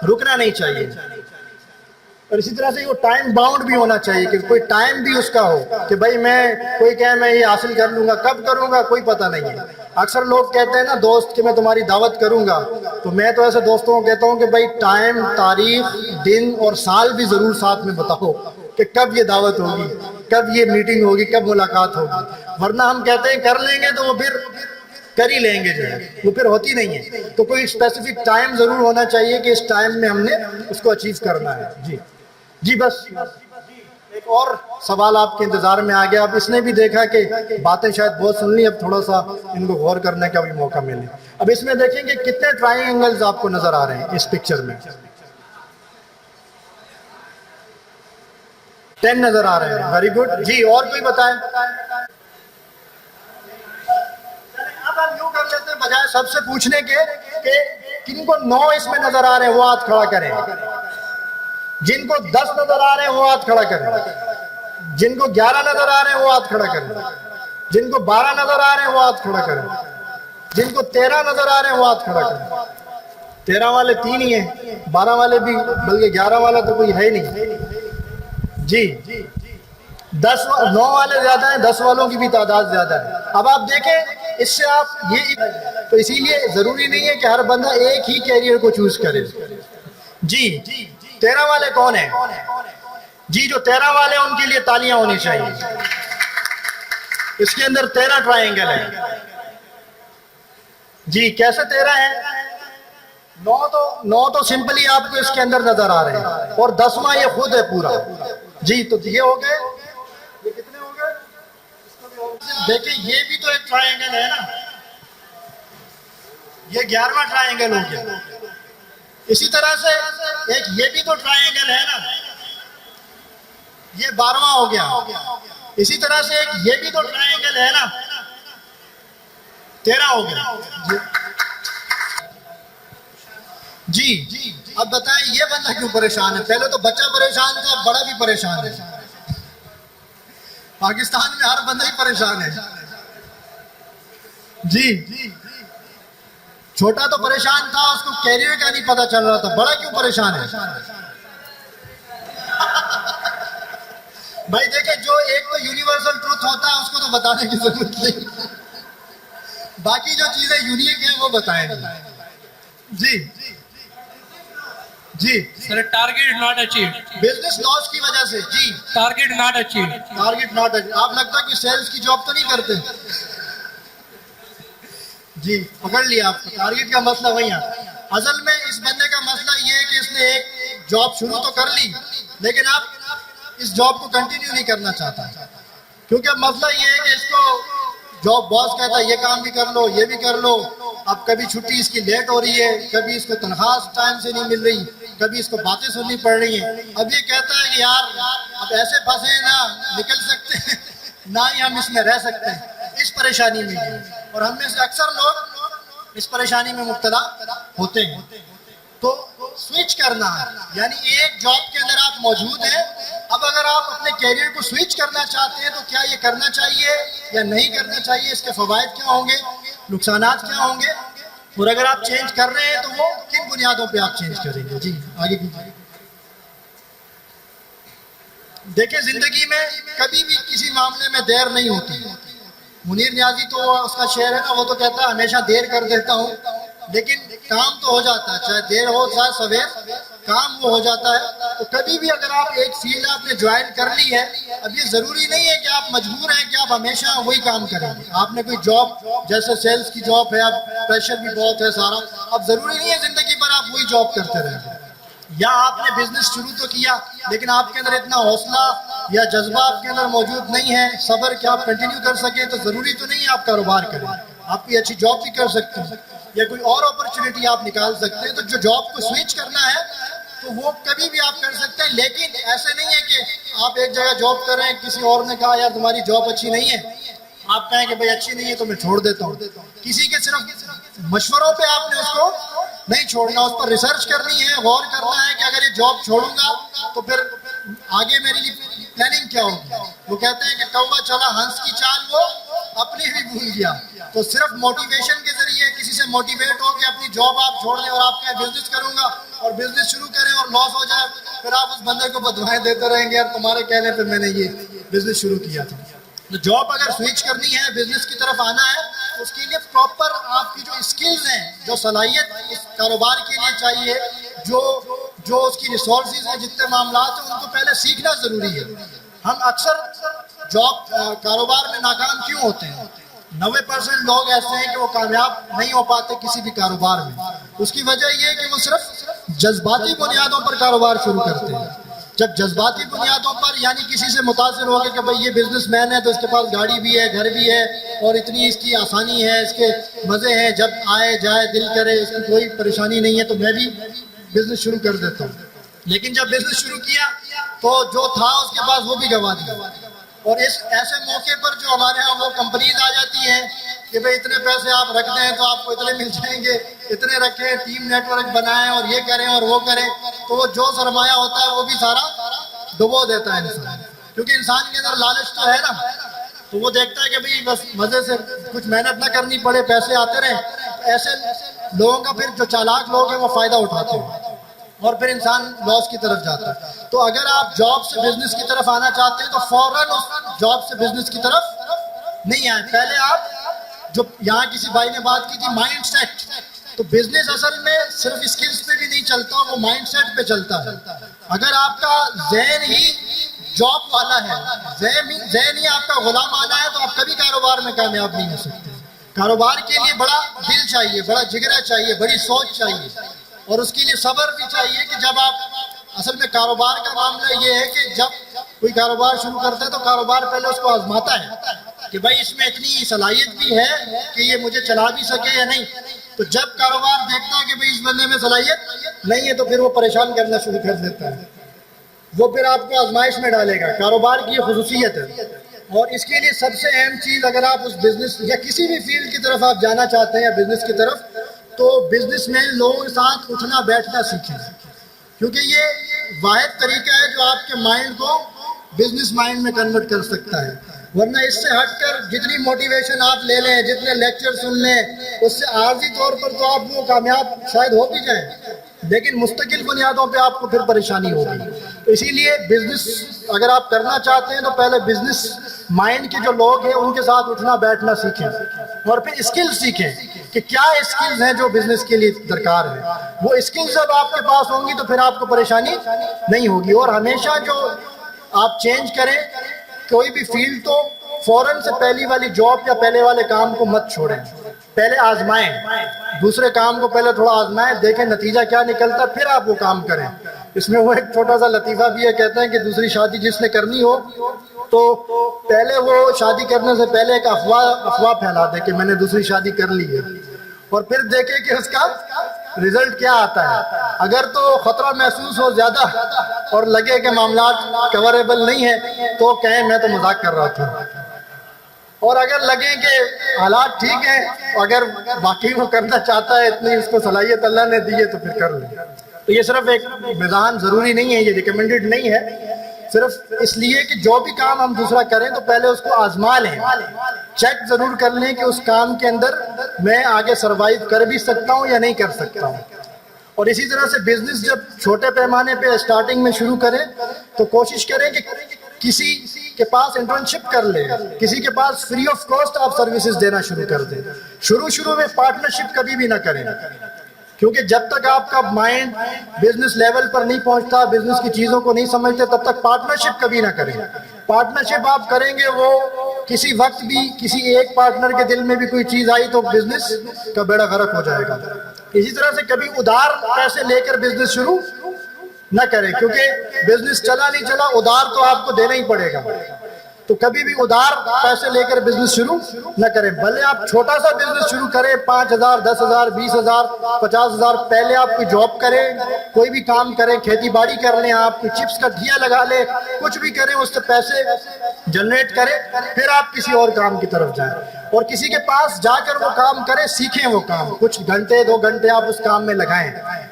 رکنا نہیں چاہیے. اور اسی طرح سے وہ ٹائم باؤنڈ بھی ہونا چاہیے کہ کوئی ٹائم بھی اس کا ہو کہ بھائی میں کوئی کہے میں یہ حاصل کر لوں گا, کب کروں گا کوئی پتہ نہیں ہے. اکثر لوگ کہتے ہیں نا دوست کہ میں تمہاری دعوت کروں گا، تو میں تو ایسے دوستوں کو کہتا ہوں کہ بھائی ٹائم، تاریخ، دن اور سال بھی ضرور ساتھ میں بتاؤ کہ کب یہ دعوت ہوگی، کب یہ میٹنگ ہوگی، کب ملاقات ہوگی، ورنہ ہم کہتے ہیں کر لیں گے تو وہ پھر کر ہی لیں گے، جو ہے وہ پھر ہوتی نہیں ہے. تو کوئی اسپیسیفک ٹائم ضرور ہونا چاہیے کہ اس ٹائم میں ہم نے اس کو اچیو کرنا ہے. جی بس ایک اور سوال آپ کے انتظار میں آ گیا. اب اس نے بھی دیکھا کہ باتیں شاید بہت سن لی، اب تھوڑا سا ان کو غور کرنے کا بھی موقع ملے. اب اس میں دیکھیں کہ کتنے ٹرائی اینگلز آپ کو نظر آ رہے ہیں اس پکچر میں. 10 نظر آ رہے ہیں. Very good. جی اور کوئی بتائیں. اب ہم یوں کر لیتے ہیں، بجائے سب سے پوچھنے کے کہ کن کو 9 اس میں نظر آ رہے ہیں وہ ہاتھ کھڑا کریں، جن کو 10 نظر آ رہے ہیں وہ ہاتھ کھڑا کریں، جن کو 11 نظر آ رہے ہیں وہ ہاتھ کھڑا کریں، جن کو 12 نظر آ رہے ہیں وہ ہاتھ کھڑا کریں، جن کو 13 نظر آ رہے ہیں وہ ہاتھ کھڑا کریں. 13 والے 3 ہی ہیں، 12 والے بھی، بلکہ 11 والا تو کوئی ہے ہی نہیں. جی 9 والے زیادہ ہیں، 10 والوں کی بھی تعداد زیادہ ہے. اب آپ دیکھیں اس سے آپ یہ، تو اسی لیے ضروری نہیں ہے کہ ہر بندہ ایک ہی کیریئر کو چوز کرے. جی 13 والے کون ہیں؟ جی جو 13 والے ہیں ان کے لیے تالیاں ہونی چاہیے. اس کے اندر 13 ٹرائنگل ہیں. جی کیسے 13 ہیں؟ 9 تو سمپلی آپ کو اس کے اندر نظر آ رہے ہیں، اور 10واں یہ خود ہے پورا. جی تو یہ ہو گئے. یہ کتنے ہو گئے؟ دیکھیں یہ بھی تو ایک ٹرائنگل ہے نا، یہ 11واں ٹرائنگل ہو گیا. اسی طرح سے ایک یہ بھی تو ٹرائنگل ہے نا، یہ 12واں ہو گیا. اسی طرح سے ایک یہ بھی تو ٹرائنگل ہے نا، 13 ہو گیا. جی اب بتائیں یہ بندہ کیوں پریشان ہے؟ پہلے تو بچہ پریشان تھا، اب بڑا بھی پریشان ہے. پاکستان میں ہر بندہ ہی پریشان ہے. جی چھوٹا تو پریشان تھا، اس کو کیریئر کا نہیں پتا چل رہا تھا، بڑا کیوں پریشان ہے؟ بھائی دیکھیں جو ایک تو یونیورسل ٹروتھ ہوتا ہے اس کو تو بتانے کی ضرورت نہیں، باقی جو چیزیں یونیک ہیں وہ بتائیں. جی sir target not achieve, business loss کی وجہ سے. جی target not achieve. Target not achieve. آپ لگتا ہے کہ سیلز کی جاب تو نہیں کرتے. جی پکڑ لیا آپ کو، ٹارگیٹ کا مسئلہ وہی ہے. اصل میں اس بندے کا مسئلہ یہ ہے کہ اس نے ایک جاب شروع تو کر لی، لیکن آپ اس جاب کو کنٹینیو نہیں کرنا چاہتا، کیونکہ اب مسئلہ یہ ہے کہ اس کو جاب باس کہتا ہے یہ کام بھی کر لو، یہ بھی کر لو. اب کبھی چھٹی اس کی لیٹ ہو رہی ہے، کبھی اس کو تنخواہ ٹائم سے نہیں مل رہی، کبھی اس کو باتیں سننی پڑ رہی ہیں. اب یہ کہتا ہے کہ یار اب ایسے پھنسے نہ نکل سکتے ہیں، نہ ہی ہم اس میں رہ سکتے ہیں. اس پریشانی میں ہیں، اور ہم میں سے اکثر لوگ اس پریشانی میں مبتلا ہوتے ہیں. تو سوئچ کرنا ہے، یعنی ایک جاب کے اندر آپ موجود ہیں. اب اگر آپ اپنے کیریئر کو سوئچ کرنا چاہتے ہیں تو کیا یہ کرنا چاہیے یا نہیں کرنا چاہیے؟ اس کے فوائد کیا ہوں گے، نقصانات کیا ہوں گے، اور اگر آپ چینج کر رہے ہیں تو وہ کن بنیادوں پہ آپ چینج کریں گے؟ جی آگے کیجیے. دیکھیں زندگی میں کبھی بھی کسی معاملے میں دیر نہیں ہوتی. منیر نیازی تو اس کا شعر ہے نا، وہ تو کہتا ہے ہمیشہ دیر کر دیتا ہوں لیکن کام تو ہو جاتا ہے، چاہے دیر ہو چاہے سویر، کام وہ ہو جاتا ہے. تو کبھی بھی اگر آپ ایک فیلڈ آپ نے جوائن کر لی ہے، اب یہ ضروری نہیں ہے کہ آپ مجبور ہیں کہ آپ ہمیشہ وہی کام کریں. آپ نے کوئی جاب جیسے سیلز کی جاب ہے، اب پریشر بھی بہت ہے سارا، اب ضروری نہیں ہے زندگی بھر آپ وہی جاب کرتے رہیں. یا آپ نے بزنس شروع تو کیا لیکن آپ کے اندر اتنا حوصلہ یا جذبہ آپ کے اندر موجود نہیں ہے، صبر کہ آپ کنٹینیو کر سکیں، تو ضروری تو نہیں ہے آپ کاروبار کریں. آپ کی اچھی جاب بھی کر سکتے ہیں یا کوئی اور اپرچونٹی آپ نکال سکتے ہیں. تو جو جاب کو سوئچ کرنا ہے تو وہ کبھی بھی آپ کر سکتے ہیں، لیکن ایسے نہیں ہے کہ آپ ایک جگہ جاب کر رہے ہیں، کسی اور نے کہا یار تمہاری جاب اچھی نہیں ہے، آپ کہیں کہ بھائی اچھی نہیں ہے تو میں چھوڑ دیتا ہوں. کسی کے صرف مشوروں پہ آپ نے اس کو نہیں چھوڑنا، اس پر ریسرچ کرنی ہے، غور کرنا ہے کہ اگر یہ جاب چھوڑوں گا تو پھر آگے میری لیے پلاننگ کیا ہوگی. وہ کہتے ہیں کہ کوا چلا ہنس کی چال وہ اپنی بھی بھول گیا. تو صرف موٹیویشن کے ذریعے کسی سے موٹیویٹ ہو کے اپنی جاب آپ چھوڑ دیں اور آپ کہیں بزنس کروں گا اور بزنس شروع کریں اور لاس ہو جائے، پھر آپ اس بندے کو بدوائیں دیتے رہیں گے یار تمہارے کہنے پہ میں نے یہ بزنس شروع کیا تھا. تو جاب اگر سوئچ کرنی ہے، بزنس کی طرف آنا ہے، تو اس کے لیے پراپر آپ کی جو اسکلز ہیں، جو صلاحیت اس کاروبار کے لیے چاہیے، جو اس کی ریسورسز ہیں، جتنے معاملات ہیں، ان کو پہلے سیکھنا ضروری ہے۔ ہم اکثر جاب کاروبار میں ناکام کیوں ہوتے ہیں؟ 90% لوگ ایسے ہیں کہ وہ کامیاب نہیں ہو پاتے کسی بھی کاروبار میں۔ اس کی وجہ یہ ہے کہ وہ صرف جذباتی بنیادوں پر کاروبار شروع کرتے ہیں۔ جب جذباتی بنیادوں پر، یعنی کسی سے متاثر ہو گئے کہ بھئی یہ بزنس مین ہے تو اس کے پاس گاڑی بھی ہے، گھر بھی ہے، اور اتنی اس کی آسانی ہے، اس کے مزے ہیں، جب آئے جائے دل کرے، اس کی کوئی پریشانی نہیں ہے، تو میں بھی بزنس شروع کر دیتا ہوں۔ لیکن جب بزنس شروع کیا تو جو تھا اس کے پاس وہ بھی گنوا دیا۔ اور اس ایسے موقع پر جو ہمارے ہاں وہ کمپنیز آ جاتی ہیں کہ بھئی اتنے پیسے آپ رکھ دیں تو آپ کو اتنے مل جائیں گے، اتنے رکھیں، ٹیم نیٹ ورک بنائیں اور یہ کریں اور وہ کریں، تو وہ جو سرمایہ ہوتا ہے وہ بھی سارا ڈبو دیتا ہے انسان۔ کیونکہ انسان کے اندر لالچ تو ہے نا، تو وہ دیکھتا ہے کہ بھئی بس مزے سے کچھ محنت نہ کرنی پڑے، پیسے آتے رہیں۔ ایسے لوگوں کا پھر جو چالاک لوگ ہیں وہ فائدہ اٹھاتے ہیں اور پھر انسان لاس کی طرف جاتا ہے۔ تو اگر آپ جاب سے بزنس کی طرف آنا چاہتے ہیں تو فوراً اس جاب سے بزنس کی طرف نہیں آئیں۔ پہلے آپ، جو یہاں کسی بھائی نے بات کی تھی مائنڈ سیٹ، تو بزنس اصل میں صرف اسکلز پہ بھی نہیں چلتا، وہ مائنڈ سیٹ پہ چلتا ہے۔ اگر آپ کا ذہن ہی جاب والا ہے، ذہن ہی آپ کا غلامانہ ہے، تو آپ کبھی کاروبار میں کامیاب نہیں ہو سکتے۔ کاروبار کے لیے بڑا دل چاہیے، بڑا جگرا چاہیے، بڑی سوچ چاہیے، اور اس کے لیے صبر بھی چاہیے کہ جب آپ، اصل میں کاروبار کا معاملہ یہ ہے کہ جب کوئی کاروبار شروع کرتا ہے تو کاروبار پہلے اس کو آزماتا ہے کہ بھائی اس میں اتنی صلاحیت بھی ہے کہ یہ مجھے چلا بھی سکے یا نہیں۔ تو جب کاروبار دیکھتا ہے کہ بھئی اس بندے میں صلاحیت نہیں ہے تو پھر وہ پریشان کرنا شروع کر دیتا ہے، وہ پھر آپ کو آزمائش میں ڈالے گا۔ کاروبار کی یہ خصوصیت ہے، اور اس کے لیے سب سے اہم چیز، اگر آپ اس بزنس یا کسی بھی فیلڈ کی طرف آپ جانا چاہتے ہیں یا بزنس کی طرف، تو بزنس میں لوگوں کے ساتھ اٹھنا بیٹھنا سیکھیں، کیونکہ یہ واحد طریقہ ہے جو آپ کے مائنڈ کو بزنس مائنڈ میں کنورٹ کر سکتا ہے۔ ورنہ اس سے ہٹ کر جتنی موٹیویشن آپ لے لیں، جتنے لیکچر سن لیں، اس سے عارضی طور پر تو آپ وہ کامیاب شاید ہو بھی جائیں، لیکن مستقل بنیادوں پہ آپ کو پھر پریشانی ہوگی۔ تو اسی لیے بزنس اگر آپ کرنا چاہتے ہیں تو پہلے بزنس مائنڈ کے جو لوگ ہیں ان کے ساتھ اٹھنا بیٹھنا سیکھیں، اور پھر اسکل سیکھیں کہ کیا اسکلز ہیں جو بزنس کے لیے درکار ہے۔ وہ اسکلز جب آپ کے پاس ہوں گی تو پھر آپ کو پریشانی نہیں ہوگی۔ اور ہمیشہ جو آپ چینج کریں کوئی بھی فیلڈ، تو فوراً سے پہلی والی جاب یا پہلے والے کام کو مت چھوڑیں، پہلے آزمائیں، دوسرے کام کو پہلے تھوڑا آزمائیں، دیکھیں نتیجہ کیا نکلتا، پھر آپ وہ کام کریں۔ اس میں وہ ایک چھوٹا سا لطیفہ بھی ہے، کہتے ہیں کہ دوسری شادی جس نے کرنی ہو تو پہلے وہ شادی کرنے سے پہلے ایک افواہ پھیلا دے کہ میں نے دوسری شادی کر لی ہے، اور پھر دیکھیں کہ اس کا رزلٹ کیا آتا ہے۔ اگر تو خطرہ محسوس ہو زیادہ اور لگے کہ معاملات کوریبل نہیں ہیں تو کہیں میں تو مذاق کر رہا تھا، اور اگر لگیں کہ حالات ٹھیک ہیں، اگر واقعی وہ کرنا چاہتا ہے، اتنی اس کو صلاحیت اللہ نے دی ہے، تو پھر کر لیں۔ تو یہ صرف ایک مزاح ضروری نہیں ہے، یہ ریکمینڈڈ نہیں ہے، صرف اس لیے کہ جو بھی کام ہم دوسرا کریں تو پہلے اس کو آزما لیں، چیک ضرور کر لیں کہ اس کام کے اندر میں آگے سروائیو کر بھی سکتا ہوں یا نہیں کر سکتا ہوں۔ اور اسی طرح سے بزنس جب چھوٹے پیمانے پہ اسٹارٹنگ میں شروع کریں تو کوشش کریں کہ کسی کے پاس انٹرنشپ کر لیں، کسی کے پاس فری آف کاسٹ آپ سروسز دینا شروع کر دیں۔ شروع میں پارٹنرشپ کبھی بھی نہ کریں، کیونکہ جب تک آپ کا مائنڈ بزنس لیول پر نہیں پہنچتا، بزنس کی چیزوں کو نہیں سمجھتے، تب تک پارٹنرشپ کبھی نہ کریں۔ پارٹنرشپ آپ کریں گے، وہ کسی وقت بھی کسی ایک پارٹنر کے دل میں بھی کوئی چیز آئی تو بزنس کا بیڑا غرق ہو جائے گا۔ اسی طرح سے کبھی ادھار پیسے لے کر بزنس شروع نہ کریں، کیونکہ بزنس چلا نہیں چلا، ادھار تو آپ کو دینا ہی پڑے گا۔ تو کبھی بھی ادھار پیسے لے کر بزنس شروع نہ کریں، بھلے آپ چھوٹا سا بزنس شروع کریں، 5,000 10,000 20,000 50,000، پہلے آپ کوئی جاب کریں، کوئی بھی کام کریں، کھیتی باڑی کر لیں، آپ کوئی چپس کا ٹھیا لگا لیں، کچھ بھی کریں، اس سے پیسے جنریٹ کریں، پھر آپ کسی اور کام کی طرف جائیں، اور کسی کے پاس جا کر وہ کام کریں، سیکھیں وہ کام، کچھ گھنٹے 2 گھنٹے آپ اس کام میں لگائیں،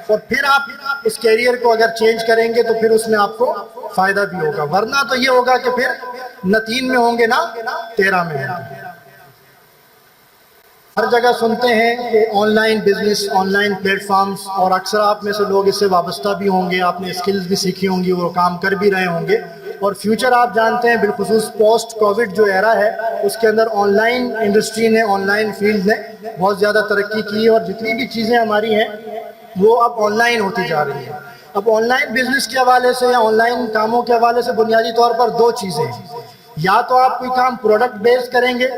اور پھر آپ اس کیریئر کو اگر چینج کریں گے تو پھر اس میں آپ کو فائدہ بھی ہوگا۔ ورنہ تو یہ ہوگا کہ پھر نہ 3 میں ہوں گے نہ 13 میں ہوں گے۔ ہر جگہ سنتے ہیں کہ online business, online platforms, اور اکثر آپ میں سے لوگ اس سے وابستہ بھی ہوں گے، آپ نے اسکلز بھی سیکھی ہوں گی، وہ کام کر بھی رہے ہوں گے۔ اور فیوچر آپ جانتے ہیں بالخصوص پوسٹ کووڈ جو ایرا ہے اس کے اندر آن لائن انڈسٹری نے، آن لائن فیلڈ نے بہت زیادہ ترقی کی ہے، اور جتنی بھی چیزیں ہماری ہیں وہ اب آن لائن ہوتی جا رہی ہیں. اب آن لائن بزنس کے حوالے سے یا آن لائن کاموں کے حوالے سے بنیادی طور پر دو چیزیں ہیں. یا تو آپ کوئی کام پروڈکٹ بیسڈ کریں گے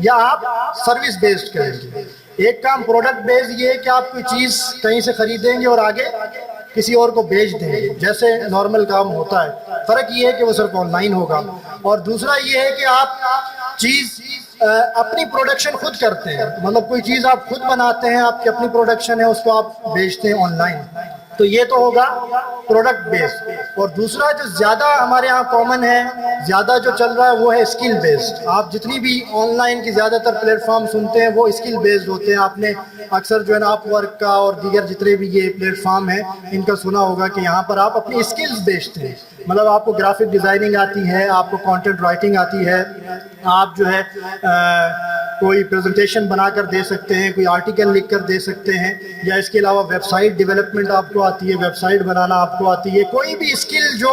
یا آپ سروس بیسڈ کریں گے. ایک کام پروڈکٹ بیسڈ یہ ہے کہ آپ کوئی چیز کہیں سے خریدیں گے اور آگے کسی اور کو بیچ دیں گے جیسے نارمل کام ہوتا ہے. فرق یہ ہے کہ وہ صرف آن لائن ہوگا. اور دوسرا یہ ہے کہ آپ چیز اپنی پروڈکشن خود کرتے ہیں، مطلب کوئی چیز آپ خود بناتے ہیں، آپ کی اپنی پروڈکشن ہے، اس کو آپ بیچتے ہیں آن لائن. تو یہ تو ہوگا پروڈکٹ بیسڈ. اور دوسرا جو زیادہ ہمارے ہاں کامن ہے، زیادہ جو چل رہا ہے وہ ہے اسکل بیسڈ. آپ جتنی بھی آن لائن کی زیادہ تر پلیٹ فارم سنتے ہیں وہ اسکل بیسڈ ہوتے ہیں. آپ نے اکثر جو ہے نا اپ ورک کا اور دیگر جتنے بھی یہ پلیٹ فارم ہیں ان کا سنا ہوگا کہ یہاں پر آپ اپنی اسکلز بیچتے ہیں. مطلب آپ کو گرافک ڈیزائننگ آتی ہے، آپ کو کانٹینٹ رائٹنگ آتی ہے، آپ جو ہے کوئی پریزنٹیشن بنا کر دے سکتے ہیں، کوئی آرٹیکل لکھ کر دے سکتے ہیں، یا اس کے علاوہ ویب سائٹ ڈیولپمنٹ آپ کو آتی ہے، ویب سائٹ بنانا آپ کو آتی ہے. کوئی بھی اسکل جو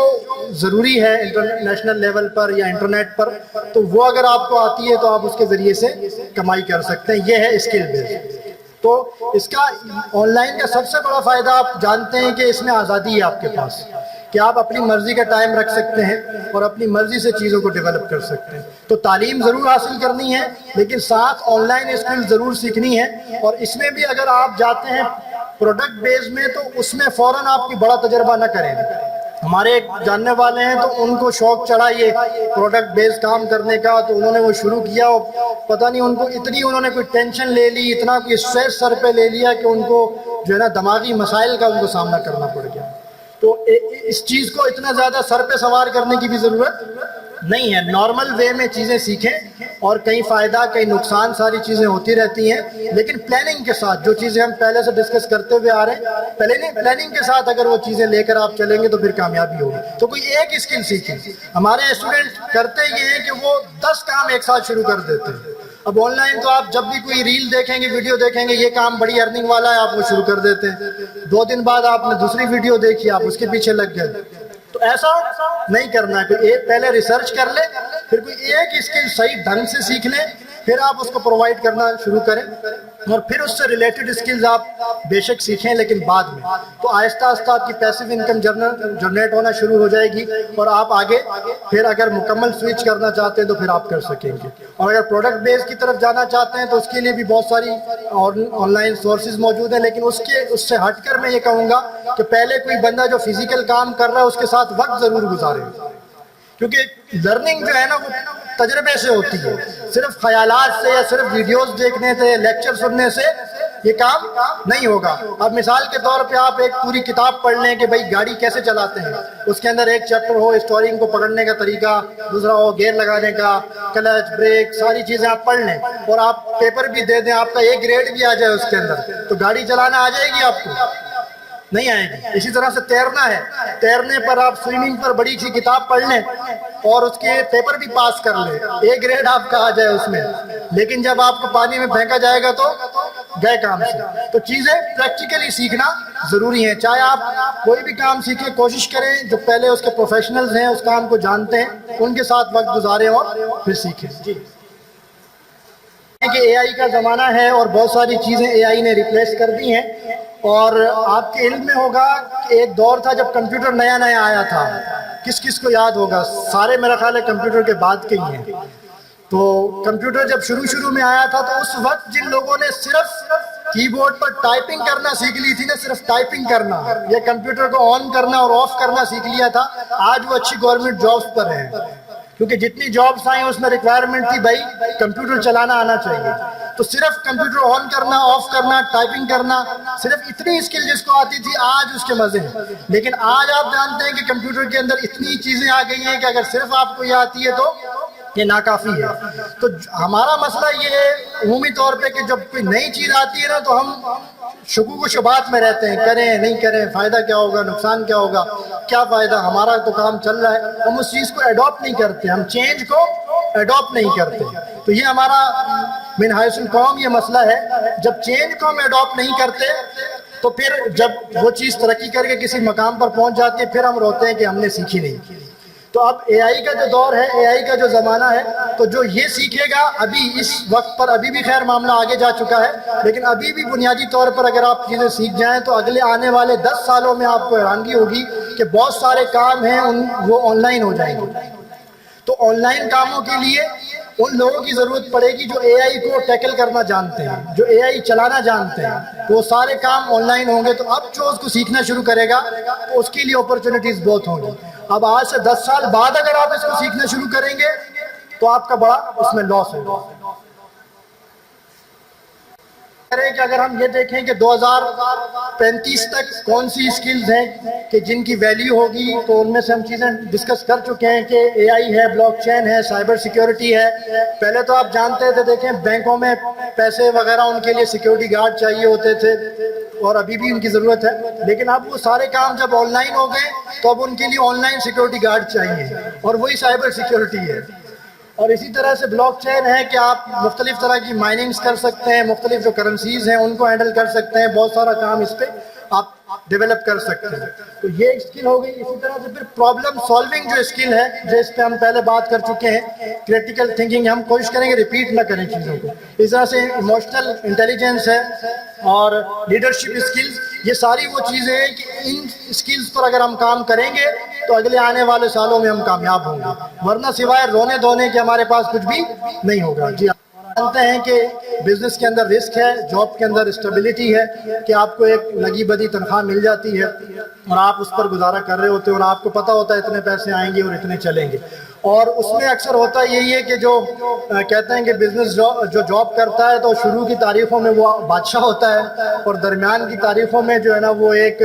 ضروری ہے انٹرنیشنل لیول پر یا انٹرنیٹ پر، تو وہ اگر آپ کو آتی ہے تو آپ اس کے ذریعے سے کمائی کر سکتے ہیں. یہ ہے اسکل بیسڈ. تو اس کا آن لائن کا سب سے بڑا فائدہ آپ جانتے ہیں کہ اس میں آزادی ہے آپ کے پاس، کہ آپ اپنی مرضی کا ٹائم رکھ سکتے ہیں اور اپنی مرضی سے چیزوں کو ڈیولپ کر سکتے ہیں. تو تعلیم ضرور حاصل کرنی ہے لیکن ساتھ آن لائن اسکل ضرور سیکھنی ہے. اور اس میں بھی اگر آپ جاتے ہیں پروڈکٹ بیس میں تو اس میں فوراً آپ کی بڑا تجربہ نہ کریں. ہمارے ایک جاننے والے ہیں تو ان کو شوق چڑھا یہ پروڈکٹ بیس کام کرنے کا، تو انہوں نے وہ شروع کیا اور پتہ نہیں ان کو اتنی انہوں نے کوئی ٹینشن لے لی، اتنا کوئی اسٹریس سر پہ لے لیا کہ ان کو جو ہے نا دماغی مسائل کا ان کو سامنا کرنا پڑ گیا. تو اس چیز کو اتنا زیادہ سر پہ سوار کرنے کی بھی ضرورت نہیں ہے. نارمل وے میں چیزیں سیکھیں اور کہیں فائدہ کہیں نقصان ساری چیزیں ہوتی رہتی ہیں، لیکن پلاننگ کے ساتھ جو چیزیں ہم پہلے سے ڈسکس کرتے ہوئے آ رہے ہیں، پلاننگ کے ساتھ اگر وہ چیزیں لے کر آپ چلیں گے تو پھر کامیابی ہوگی. تو کوئی ایک اسکل سیکھیں. ہمارے اسٹوڈنٹ کرتے یہ ہیں کہ وہ 10 کام ایک ساتھ شروع کر دیتے ہیں. اب آن لائن تو آپ جب بھی کوئی ریل دیکھیں گے، ویڈیو دیکھیں گے، یہ کام بڑی ارننگ والا ہے، آپ وہ شروع کر دیتے ہیں. 2 دن بعد آپ نے دوسری ویڈیو دیکھی، آپ اس کے پیچھے لگ گئے. تو ایسا نہیں کرنا ہے. کوئی ایک پہلے ریسرچ کر لے، پھر کوئی ایک اسکل صحیح ڈھنگ سے سیکھ لیں، پھر آپ اس کو پرووائڈ کرنا شروع کریں، اور پھر اس سے ریلیٹڈ اسکلز آپ بے شک سیکھیں لیکن بعد میں. تو آہستہ آہستہ آپ کی پیسو انکم جنریٹ ہونا شروع ہو جائے گی، اور آپ آگے پھر اگر مکمل سوئچ کرنا چاہتے ہیں تو پھر آپ کر سکیں گے. اور اگر پروڈکٹ بیس کی طرف جانا چاہتے ہیں تو اس کے لیے بھی بہت ساری آن لائن سورسز موجود ہیں، لیکن اس سے ہٹ کر میں یہ کہوں گا کہ پہلے کوئی بندہ جو فزیکل کام کر رہا ہے اس کے ساتھ وقت ضرور گزارے، کیونکہ لرننگ جو ہے نا وہ تجربے سے ہوتی ہے. صرف خیالات سے یا صرف ویڈیوز دیکھنے سے، لیکچر سننے سے یہ کام نہیں ہوگا. اب مثال کے طور پہ آپ ایک پوری کتاب پڑھ لیں کہ بھائی گاڑی کیسے چلاتے ہیں، اس کے اندر ایک چیپٹر ہو اسٹورنگ کو پکڑنے کا طریقہ، دوسرا ہو گیئر لگانے کا، کلچ، بریک، ساری چیزیں آپ پڑھ لیں اور آپ پیپر بھی دے دیں، آپ کا ایک گریڈ بھی آ جائے اس کے اندر، تو گاڑی چلانا آ جائے گی آپ کو؟ نہیں آئے گی. اسی طرح سے تیرنا ہے، تیرنے پر آپ سوئمنگ پر بڑی سی کتاب پڑھ لیں اور اس کے پیپر بھی پاس کر لیں، ایک گریڈ آپ کا آ جائے اس میں، لیکن جب آپ کو پانی میں پھینکا جائے گا تو گئے کام سے. تو چیزیں پریکٹیکلی سیکھنا ضروری ہیں. چاہے آپ کوئی بھی کام سیکھیں، کوشش کریں جو پہلے اس کے پروفیشنلز ہیں، اس کام کو جانتے ہیں، ان کے ساتھ وقت گزاریں اور پھر سیکھیں. جی کہ اے آئی کا زمانہ ہے اور بہت ساری چیزیں اے آئی نے ریپلیس کر دی ہیں. اور آپ کے علم میں ہوگا کہ ایک دور تھا جب کمپیوٹر نیا نیا آیا تھا. کس کس کو یاد ہوگا؟ سارے میرا خیال ہے کمپیوٹر کے بعد کے ہی ہیں. تو کمپیوٹر جب شروع میں آیا تھا تو اس وقت جن لوگوں نے صرف کی بورڈ پر ٹائپنگ کرنا سیکھ لی تھی نا، صرف ٹائپنگ کرنا، یہ کمپیوٹر کو آن کرنا اور آف کرنا سیکھ لیا تھا، آج وہ اچھی گورنمنٹ جابز پر ہیں. کیونکہ جتنی جابز آئیں اس میں ریکوائرمنٹ تھی بھائی کمپیوٹر چلانا آنا چاہیے. تو صرف کمپیوٹر آن کرنا، آف کرنا، ٹائپنگ کرنا، صرف اتنی اسکل جس کو آتی تھی آج اس کے مزے ہیں. لیکن آج آپ جانتے ہیں کہ کمپیوٹر کے اندر اتنی چیزیں آ گئی ہیں کہ اگر صرف آپ کو یہ آتی ہے تو یہ ناکافی ہے. تو ہمارا مسئلہ یہ ہے عمومی طور پہ کہ جب کوئی نئی چیز آتی ہے نا تو ہم شکوک و شبہات میں رہتے ہیں، کریں نہیں کریں، فائدہ کیا ہوگا، نقصان کیا ہوگا، کیا فائدہ، ہمارا تو کام چل رہا ہے. ہم اس چیز کو ایڈاپٹ نہیں کرتے، ہم چینج کو ایڈاپٹ نہیں کرتے. تو یہ ہمارا من حیث القوم یہ مسئلہ ہے. جب چینج کو ہم ایڈاپٹ نہیں کرتے تو پھر جب وہ چیز ترقی کر کے کسی مقام پر پہنچ جاتی ہے پھر ہم روتے ہیں کہ ہم نے سیکھی نہیں. تو اب اے آئی کا جو دور ہے، اے آئی کا جو زمانہ ہے، تو جو یہ سیکھے گا ابھی اس وقت پر، ابھی بھی خیر معاملہ آگے جا چکا ہے، لیکن ابھی بھی بنیادی طور پر اگر آپ چیزیں سیکھ جائیں تو اگلے آنے والے 10 سالوں میں آپ کو حیرانگی ہوگی کہ بہت سارے کام ہیں وہ آن لائن ہو جائیں گے۔ تو آن لائن کاموں کے لیے ان لوگوں کی ضرورت پڑے گی جو اے آئی کو ٹیکل کرنا جانتے ہیں، جو اے آئی چلانا جانتے ہیں، تو وہ سارے کام آن لائن ہوں گے۔ تو اب جو اس کو سیکھنا شروع کرے گا تو اس کے لیے اپرچونٹیز بہت ہوں گی۔ اب آج سے 10 سال بعد اگر آپ اس کو سیکھنا شروع کریں گے تو آپ کا بڑا اس میں لاس ہوگا۔ کہ اگر ہم یہ دیکھیں کہ 2035 تک کون سی سکلز ہیں کہ جن کی ویلیو ہوگی، تو ان میں سے ہم چیزیں ڈسکس کر چکے ہیں کہ اے آئی ہے، بلاک چین ہے، سائبر سیکیورٹی ہے۔ پہلے تو آپ جانتے تھے، دیکھیں بینکوں میں پیسے وغیرہ ان کے لیے سیکیورٹی گارڈ چاہیے ہوتے تھے اور ابھی بھی ان کی ضرورت ہے، لیکن اب وہ سارے کام جب آن لائن ہو گئے تو اب ان کے لیے آن لائن سیکیورٹی گارڈ چاہیے، اور وہی سائبر سیکیورٹی ہے۔ اور اسی طرح سے بلاک چین ہے کہ آپ مختلف طرح کی مائننگز کر سکتے ہیں، مختلف جو کرنسیز ہیں ان کو ہینڈل کر سکتے ہیں، بہت سارا کام اس پہ آپ ڈیولپ کر سکتے ہیں۔ تو یہ ایک اسکل ہو گئی۔ اسی طرح سے پھر پرابلم سالونگ جو اسکل ہے، جس پہ ہم پہلے بات کر چکے ہیں، کریٹیکل تھنکنگ، ہم کوشش کریں گے ریپیٹ نہ کریں چیزوں کو۔ اس طرح سے ایموشنل انٹیلیجنس ہے اور لیڈرشپ اسکلز، یہ ساری وہ چیزیں ہیں کہ ان اسکلز پر اگر ہم کام کریں گے تو اگلے آنے والے سالوں میں ہم کامیاب ہوں گے، ورنہ سوائے رونے دھونے کے ہمارے پاس کچھ بھی نہیں ہوگا۔ جی جانتے ہیں کہ بزنس کے اندر رسک ہے، جاب کے اندر اسٹیبلٹی ہے کہ آپ کو ایک لگی بدی تنخواہ مل جاتی ہے اور آپ اس پر گزارا کر رہے ہوتے ہیں اور آپ کو پتہ ہوتا ہے اتنے پیسے آئیں گے اور اتنے چلیں گے۔ اور اس میں اکثر ہوتا یہی ہے کہ جو کہتے ہیں کہ بزنس جو جاب کرتا ہے تو شروع کی تاریخوں میں وہ بادشاہ ہوتا ہے اور درمیان کی تاریخوں میں جو ہے نا وہ ایک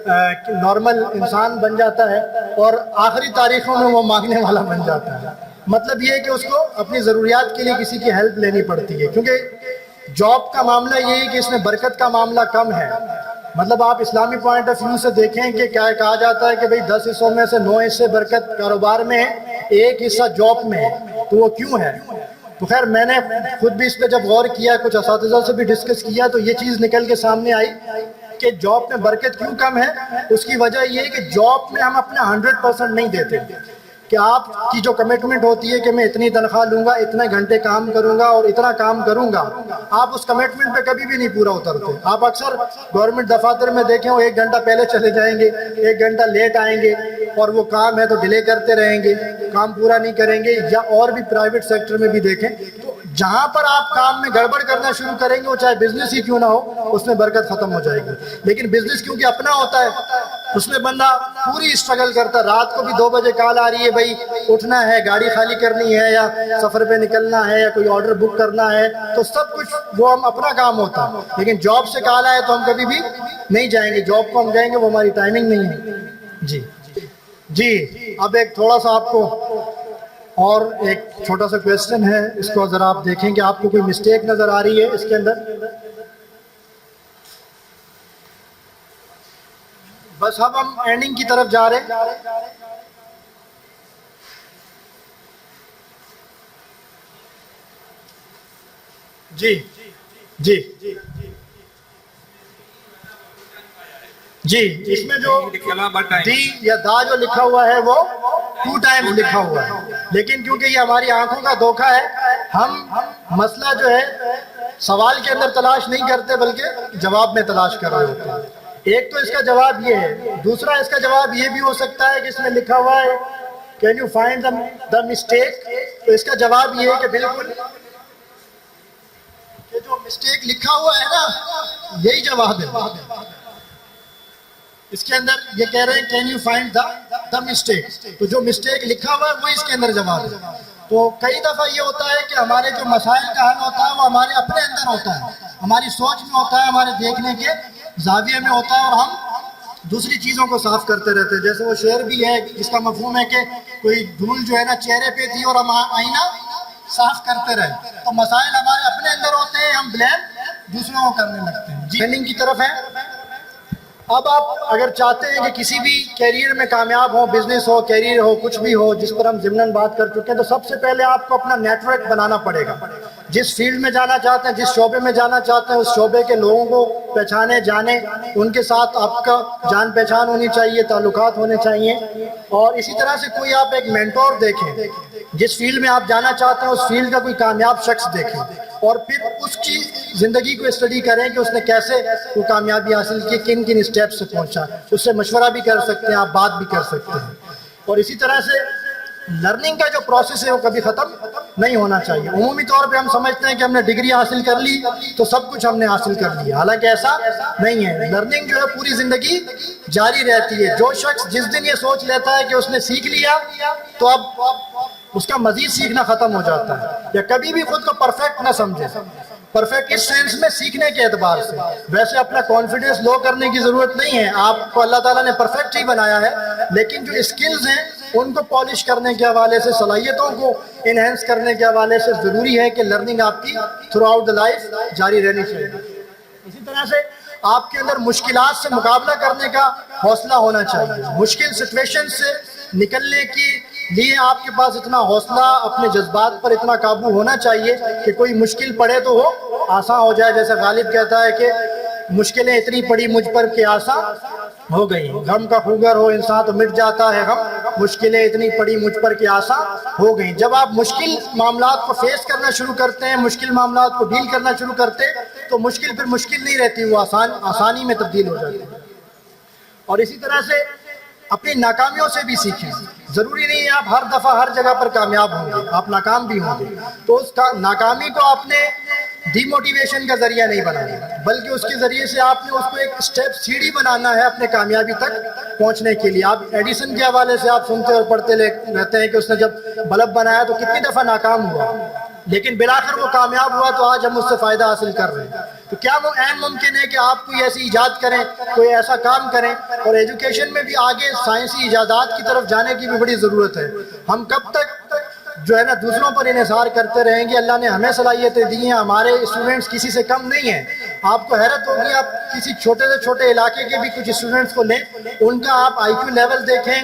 نارمل انسان بن جاتا ہے اور آخری تاریخوں میں وہ مانگنے والا بن جاتا ہے۔ مطلب یہ ہے کہ اس کو اپنی ضروریات کے لیے کسی کی ہیلپ لینی پڑتی ہے، کیونکہ جاب کا معاملہ یہ ہے کہ اس میں برکت کا معاملہ کم ہے۔ مطلب آپ اسلامی پوائنٹ آف ویو سے دیکھیں کہ کیا کہا جاتا ہے کہ بھئی 10 حصوں میں سے 9 حصے برکت کاروبار میں ہے، ایک حصہ جاب میں ہے، تو وہ کیوں ہے؟ تو خیر میں نے خود بھی اس پہ جب غور کیا، کچھ اساتذہ سے بھی ڈسکس کیا، تو یہ چیز نکل کے سامنے آئی کہ جاب میں برکت کیوں کم ہے۔ اس کی وجہ یہ ہے کہ جاب میں ہم اپنا 100% نہیں دیتے، کہ آپ کی جو کمٹمنٹ ہوتی ہے کہ میں اتنی تنخواہ لوں گا، اتنے گھنٹے کام کروں گا اور اتنا کام کروں گا، آپ اس کمٹمنٹ پہ کبھی بھی نہیں پورا اترتے۔ آپ اکثر گورنمنٹ دفاتر میں دیکھیں وہ 1 گھنٹہ پہلے چلے جائیں گے، 1 گھنٹہ لیٹ آئیں گے اور وہ کام ہے تو ڈیلے کرتے رہیں گے، کام پورا نہیں کریں گے۔ یا اور بھی پرائیویٹ سیکٹر میں بھی دیکھیں تو جہاں پر آپ کام میں گڑبڑ کرنا شروع کریں گے، وہ چاہے بزنس ہی کیوں نہ ہو، اس میں برکت ختم ہو جائے گی۔ لیکن بزنس کیونکہ اپنا ہوتا ہے، اس میں بندہ پوری اسٹرگل کرتا ہے، رات کو بھی 2 بجے کال آ رہی ہے، بھائی اٹھنا ہے، گاڑی خالی کرنی ہے یا سفر پہ نکلنا ہے یا کوئی آرڈر بک کرنا ہے، تو سب کچھ وہ ہم اپنا کام ہوتا ہے۔ لیکن جاب سے کال آئے تو ہم کبھی بھی نہیں جائیں گے، جاب کو ہم جائیں گے، وہ ہماری ٹائمنگ نہیں ہے۔ جی اب ایک تھوڑا سا آپ کو اور ایک چھوٹا سا کویسچن ہے، اس کو ذرا آپ دیکھیں کہ آپ کو کوئی مسٹیک نظر آ رہی ہے اس کے اندر۔ بس اب ہم اینڈنگ کی طرف جا رہے ہیں۔ جی اس میں جو دی یا دا جو لکھا ہوا ہے وہ 2 ٹائمز لکھا ہوا ہے، لیکن کیونکہ یہ ہماری آنکھوں کا دھوکہ ہے، ہم مسئلہ جو ہے سوال کے اندر تلاش نہیں کرتے بلکہ جواب میں تلاش کر رہے ہوتے ہیں۔ ایک تو اس کا جواب یہ ہے، دوسرا اس کا جواب یہ بھی ہو سکتا ہے کہ اس میں لکھا ہوا ہے can you find the mistake, تو اس کا جواب یہ ہے کہ بالکل کہ جو مسٹیک لکھا ہوا ہے نا یہی جواب ہے۔ اس کے اندر یہ کہہ رہے ہیں can you find the mistake, تو جو مسٹیک لکھا ہوا ہے وہ اس کے اندر جواب ہے۔ تو کئی دفعہ یہ ہوتا ہے کہ ہمارے جو مسائل کا حل ہوتا ہے وہ ہمارے اپنے اندر ہوتا ہے، ہماری سوچ میں ہوتا ہے، ہمارے دیکھنے کے زاویے میں ہوتا ہے، اور ہم دوسری چیزوں کو صاف کرتے رہتے ہیں۔ جیسے وہ شعر بھی ہے جس کا مفہوم ہے کہ کوئی دھول جو ہے نا چہرے پہ تھی اور ہم آئینہ صاف کرتے رہے، تو مسائل ہمارے اپنے اندر ہوتے ہیں، ہم بلیم دوسروں کو کرنے لگتے ہیں۔ جی اینڈنگ کی طرف ہے۔ اب آپ اگر چاہتے ہیں کہ کسی بھی کیریئر میں کامیاب ہو، بزنس ہو، کیریئر ہو، کچھ بھی ہو جس پر ہم ضمناً بات کر چکے ہیں، تو سب سے پہلے آپ کو اپنا نیٹ ورک بنانا پڑے گا۔ جس فیلڈ میں جانا چاہتے ہیں، جس شعبے میں جانا چاہتے ہیں، اس شعبے کے لوگوں کو پہچانے، جانے، ان کے ساتھ آپ کا جان پہچان ہونی چاہیے، تعلقات ہونے چاہیے. اور اسی طرح سے کوئی آپ ایک مینٹور دیکھیں، جس فیلڈ میں آپ جانا چاہتے ہیں اس فیلڈ کا کوئی کامیاب شخص دیکھیں، اور پھر اس کی زندگی کو اسٹڈی کریں کہ اس نے کیسے وہ کامیابی حاصل کی، کن کن اسٹیپ سے پہنچا. اس سے مشورہ بھی کر سکتے ہیں آپ، بات بھی کر سکتے ہیں. اور اسی طرح سے لرننگ کا جو پروسیس ہے وہ کبھی ختم نہیں ہونا چاہیے. عمومی طور پہ ہم سمجھتے ہیں کہ ہم نے ڈگری حاصل کر لی تو سب کچھ ہم نے حاصل کر لیا، حالانکہ ایسا نہیں ہے. لرننگ جو ہے پوری زندگی جاری رہتی ہے. جو شخص جس دن یہ سوچ لیتا ہے کہ اس نے سیکھ لیا تو اب اس کا مزید سیکھنا ختم ہو جاتا ہے، یا کبھی بھی خود کو پرفیکٹ نہ سمجھے. پرفیکٹ اس سینس میں سیکھنے کے اعتبار سے. ویسے اپنا کانفیڈنس لو کرنے کی ضرورت نہیں ہے، آپ کو اللہ تعالیٰ نے پرفیکٹ ہی بنایا ہے، لیکن جو اسکلز ہیں ان کو پالش کرنے کے حوالے سے، صلاحیتوں کو انہینس کرنے کے حوالے سے ضروری ہے کہ لرننگ آپ کی تھرو آؤٹ دا لائف جاری رہنی چاہیے. اسی طرح سے آپ کے اندر مشکلات سے مقابلہ کرنے کا حوصلہ ہونا چاہیے. مشکل سچویشن سے نکلنے کے لیے آپ کے پاس اتنا حوصلہ، اپنے جذبات پر اتنا قابو ہونا چاہیے کہ کوئی مشکل پڑے تو وہ آسان ہو جائے. جیسے غالب کہتا ہے کہ مشکلیں اتنی پڑی مجھ پر کہ آسان ہو گئی. غم کا خوگر ہو انسان تو مٹ جاتا ہے غم، مشکلیں اتنی پڑی مجھ پر کہ آسان ہو گئی. جب آپ مشکل معاملات کو فیس کرنا شروع کرتے ہیں، مشکل معاملات کو ڈیل کرنا شروع کرتے ہیں، تو مشکل پھر مشکل نہیں رہتی، وہ آسانی میں تبدیل ہو جاتی ہے. اور اسی طرح سے اپنی ناکامیوں سے بھی سیکھیں. ضروری نہیں ہے آپ ہر دفعہ ہر جگہ پر کامیاب ہوں گے، آپ ناکام بھی ہوں گے. تو اس ناکامی کو آپ نے ڈی موٹیویشن کا ذریعہ نہیں بنانا، بلکہ اس کے ذریعے سے آپ نے اس کو ایک سٹیپ سیڑھی بنانا ہے اپنے کامیابی تک پہنچنے کے لیے. آپ ایڈیسن کے حوالے سے آپ سنتے اور پڑھتے رہتے ہیں کہ اس نے جب بلب بنایا تو کتنی دفعہ ناکام ہوا، لیکن بالآخر وہ کامیاب ہوا، تو آج ہم اس سے فائدہ حاصل کر رہے ہیں. تو کیا وہ عین ممکن ہے کہ آپ کوئی ایسی ایجاد کریں، کوئی ایسا کام کریں؟ اور ایجوکیشن میں بھی آگے سائنسی ایجادات کی طرف جانے کی بھی بڑی ضرورت ہے. ہم کب تک جو ہے نا دوسروں پر انحصار کرتے رہیں گے؟ اللہ نے ہمیں صلاحیتیں دی ہیں، ہمارے اسٹوڈنٹس کسی سے کم نہیں ہیں. آپ کو حیرت ہوگی، آپ کسی چھوٹے سے چھوٹے علاقے کے بھی کچھ اسٹوڈنٹس کو لیں، ان کا آپ آئی کیو لیول دیکھیں،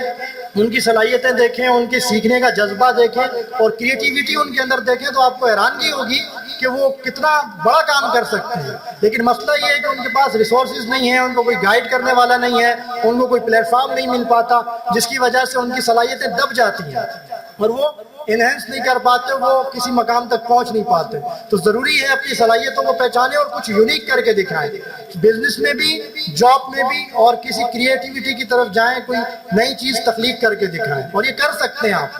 ان کی صلاحیتیں دیکھیں، ان کے سیکھنے کا جذبہ دیکھیں اور کریٹیوٹی ان کے اندر دیکھیں، تو آپ کو حیرانگی ہوگی کہ وہ کتنا بڑا کام کر سکتے ہیں. لیکن مسئلہ یہ ہے کہ ان کے پاس ریسورسز نہیں ہیں، ان کو کوئی گائیڈ کرنے والا نہیں ہے، ان کو کوئی پلیٹ فارم نہیں مل پاتا، جس کی وجہ سے ان کی صلاحیتیں دب جاتی ہیں اور وہ انہینس نہیں کر پاتے، وہ کسی مقام تک پہنچ نہیں پاتے. تو ضروری ہے اپنی صلاحیتوں کو پہچانے اور کچھ یونیک کر کے دکھائیں. بزنس میں بھی، جاب میں بھی، اور کسی کریٹیوٹی کی طرف جائیں، کوئی نئی چیز تخلیق کر کے دکھائیں. اور یہ کر سکتے ہیں آپ،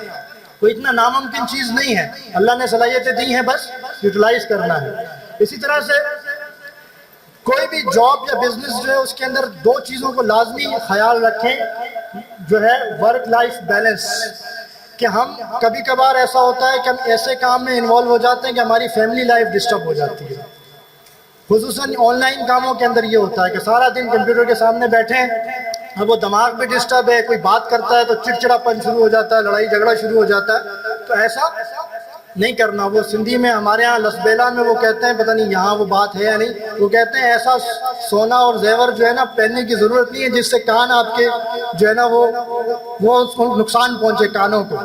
کوئی اتنا ناممکن چیز نہیں ہے. اللہ نے صلاحیتیں دی ہیں، بس یوٹیلائز کرنا ہے. اسی طرح سے کوئی بھی جاب یا بزنس جو ہے اس کے اندر دو چیزوں کو لازمی خیال رکھیں، جو ہے ورک لائف بیلنس. کہ ہم کبھی کبھار ایسا ہوتا ہے کہ ہم ایسے کام میں انوالو ہو جاتے ہیں کہ ہماری فیملی لائف ڈسٹرب ہو جاتی ہے. خصوصاً آن لائن کاموں کے اندر یہ ہوتا ہے کہ سارا دن کمپیوٹر کے سامنے بیٹھے ہیں، اب وہ دماغ بھی ڈسٹرب ہے، کوئی بات کرتا ہے تو چڑچڑاپن شروع ہو جاتا ہے، لڑائی جھگڑا شروع ہو جاتا ہے. تو ایسا نہیں کرنا. وہ سندھی میں ہمارے ہاں لسبیلا میں وہ کہتے ہیں، پتہ نہیں یہاں وہ بات ہے یا نہیں، وہ کہتے ہیں ایسا سونا اور زیور جو ہے نا پہننے کی ضرورت نہیں ہے جس سے کان آپ کے جو ہے نا وہ اس کو نقصان پہنچے کانوں کو.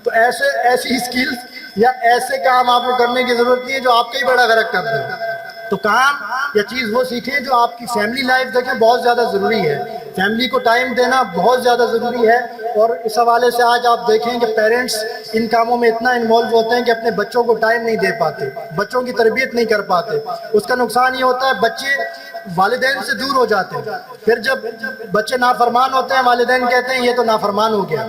تو ایسی اسکلز یا ایسے کام آپ کو کرنے کی ضرورت نہیں ہے جو آپ کا ہی بڑا غرق کر دیں. تو کام یا چیز وہ سیکھیں جو آپ کی فیملی لائف دیکھیں بہت زیادہ ضروری ہے. فیملی کو ٹائم دینا بہت زیادہ ضروری ہے. اور اس حوالے سے آج آپ دیکھیں کہ پیرنٹس ان کاموں میں اتنا انوالو ہوتے ہیں کہ اپنے بچوں کو ٹائم نہیں دے پاتے، بچوں کی تربیت نہیں کر پاتے. اس کا نقصان یہ ہوتا ہے بچے والدین سے دور ہو جاتے ہیں. پھر جب بچے نافرمان ہوتے ہیں، والدین کہتے ہیں یہ تو نافرمان ہو گیا،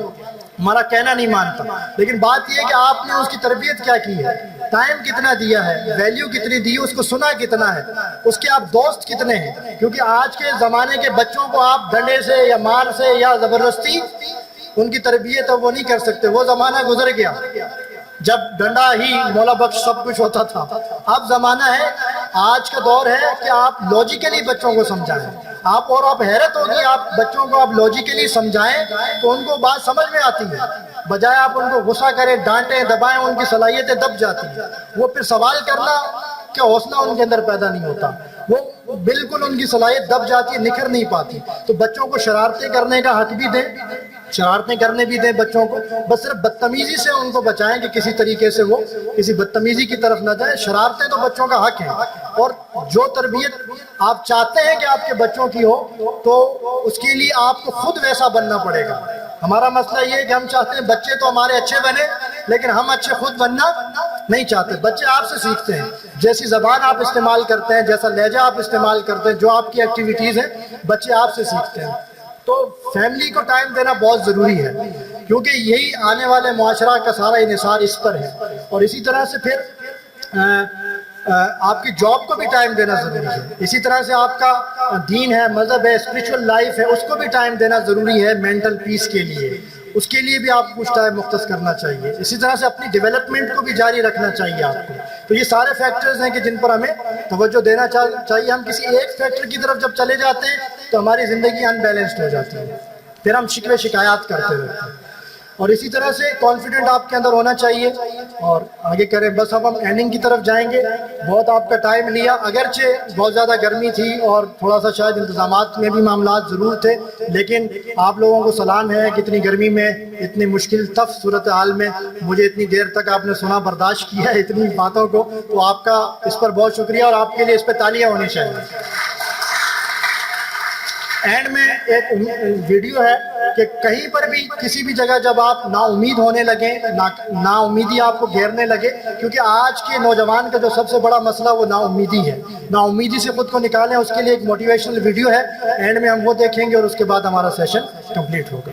ہمارا کہنا نہیں مانتا. لیکن بات یہ ہے کہ آپ نے اس کی تربیت کیا کی ہے، ٹائم کتنا دیا ہے، ویلیو کتنی دی، اس کو سنا کتنا ہے، اس کے آپ دوست کتنے ہیں. کیونکہ آج کے زمانے کے بچوں کو آپ ڈنڈے سے یا مار سے یا زبردستی ان کی تربیت وہ نہیں کر سکتے. وہ زمانہ گزر گیا جب ڈنڈا ہی مولا بخش سب کچھ ہوتا تھا. اب زمانہ ہے، آج کا دور ہے کہ آپ لوجیکلی بچوں کو سمجھائیں. آپ حیرت ہوگی، آپ بچوں کو آپ لوجیکلی سمجھائیں تو ان کو بات سمجھ میں آتی ہے، بجائے آپ ان کو غصہ کریں، ڈانٹیں، دبائیں، ان کی صلاحیتیں دب جاتی ہیں. وہ پھر سوال کرنا کہ حوصلہ ان کے اندر پیدا نہیں ہوتا، وہ بالکل ان کی صلاحیت دب جاتی ہے، نکھر نہیں پاتی. تو بچوں کو شرارتیں کرنے کا حق بھی دیں، شرارتیں کرنے بھی دیں بچوں کو, بس صرف بدتمیزی سے ان کو بچائیں کہ کسی طریقے سے وہ کسی بدتمیزی کی طرف نہ جائیں. شرارتیں تو بچوں کا حق ہے, اور جو تربیت آپ چاہتے ہیں کہ آپ کے بچوں کی ہو تو اس کے لیے آپ کو خود ویسا بننا پڑے گا. ہمارا مسئلہ یہ ہے کہ ہم چاہتے ہیں بچے تو ہمارے اچھے بنے, لیکن ہم اچھے خود بننا نہیں چاہتے. بچے آپ سے سیکھتے ہیں, جیسی زبان آپ استعمال کرتے ہیں, جیسا لہجہ آپ استعمال کرتے ہیں, جو آپ کی ایکٹیویٹیز ہیں, بچے آپ سے سیکھتے ہیں. تو فیملی کو ٹائم دینا بہت ضروری ہے, کیونکہ یہی آنے والے معاشرہ کا سارا انحصار اس پر ہے. اور اسی طرح سے پھر آپ کی جاب کو بھی ٹائم دینا ضروری ہے. اسی طرح سے آپ کا دین ہے, مذہب ہے, اسپریچول لائف ہے, اس کو بھی ٹائم دینا ضروری ہے مینٹل پیس کے لیے. اس کے لیے بھی آپ کو کچھ ٹائم مختص کرنا چاہیے. اسی طرح سے اپنی ڈیولپمنٹ کو بھی جاری رکھنا چاہیے آپ کو. تو یہ سارے فیکٹرز ہیں کہ جن پر ہمیں توجہ دینا چاہیے. ہم کسی ایک فیکٹر کی طرف جب چلے جاتے ہیں تو ہماری زندگی انبیلنسڈ ہو جاتی ہے, پھر ہم شکوے شکایات کرتے رہتے ہیں. اور اسی طرح سے کانفیڈنٹ آپ کے اندر ہونا چاہیے. اور آگے کریں, بس اب ہم اینڈنگ کی طرف جائیں گے. بہت آپ کا ٹائم لیا, اگرچہ بہت زیادہ گرمی تھی اور تھوڑا سا شاید انتظامات میں بھی معاملات ضرور تھے, لیکن آپ لوگوں کو سلام ہے کہ اتنی گرمی میں, اتنی مشکل تف صورتحال میں مجھے اتنی دیر تک آپ نے سنا, برداشت کیا اتنی باتوں کو, تو آپ کا اس پر بہت شکریہ, اور آپ کے لیے اس پہ تالیاں ہونی چاہیے. اینڈ میں ایک ویڈیو ہے کہ کہیں پر بھی کسی بھی جگہ جب آپ نا امید ہونے لگیں, نا امیدی آپ کو گھیرنے لگے, کیونکہ آج کے نوجوان کا جو سب سے بڑا مسئلہ وہ نا امیدی ہے. نا امیدی سے خود کو نکالیں, اس کے لیے ایک موٹیویشنل ویڈیو ہے, اینڈ میں ہم وہ دیکھیں گے اور اس کے بعد ہمارا سیشن کمپلیٹ ہوگا.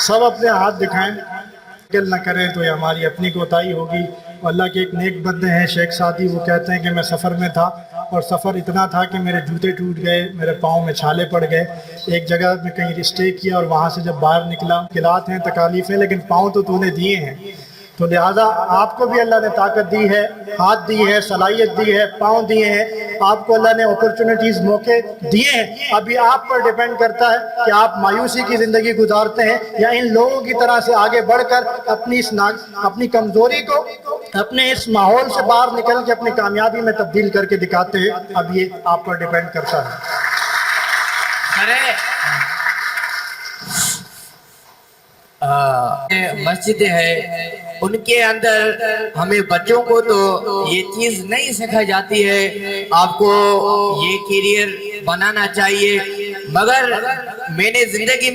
سب اپنے ہاتھ دکھائیں، گل نہ کریں تو یہ ہماری اپنی کوتاہی ہوگی۔ اللہ کے ایک نیک بندے ہیں شیخ سعدی، وہ کہتے ہیں کہ میں سفر میں تھا اور سفر اتنا تھا کہ میرے جوتے ٹوٹ گئے، میرے پاؤں میں چھالے پڑ گئے۔ ایک جگہ میں کہیں اسٹے کیا اور وہاں سے جب باہر نکلا، مشکلات ہیں، تکالیفیں، لیکن پاؤں تو نے دیے ہیں، تو لہٰذا آپ کو بھی اللہ نے طاقت دی ہے، ہاتھ دی ہے، صلاحیت دی ہے، پاؤں دیے ہیں، آپ کو اللہ نے اپرچونٹیز، موقع دیے ہیں۔ ابھی آپ پر ڈیپینڈ کرتا ہے کہ آپ مایوسی کی زندگی گزارتے ہیں یا ان لوگوں کی طرح سے آگے بڑھ کر اپنی کمزوری کو اپنے اس ماحول سے باہر نکل کے اپنی کامیابی میں تبدیل کر کے دکھاتے ہیں۔ اب یہ آپ پر ڈیپینڈ کرتا ہے۔ مسجد ہے، ان کے اندر ہمیں بچوں کو تو یہ چیز نہیں سکھائی جاتی ہے، آپ کو یہ کیریئر بنانا چاہیے، مگر میں نے زندگی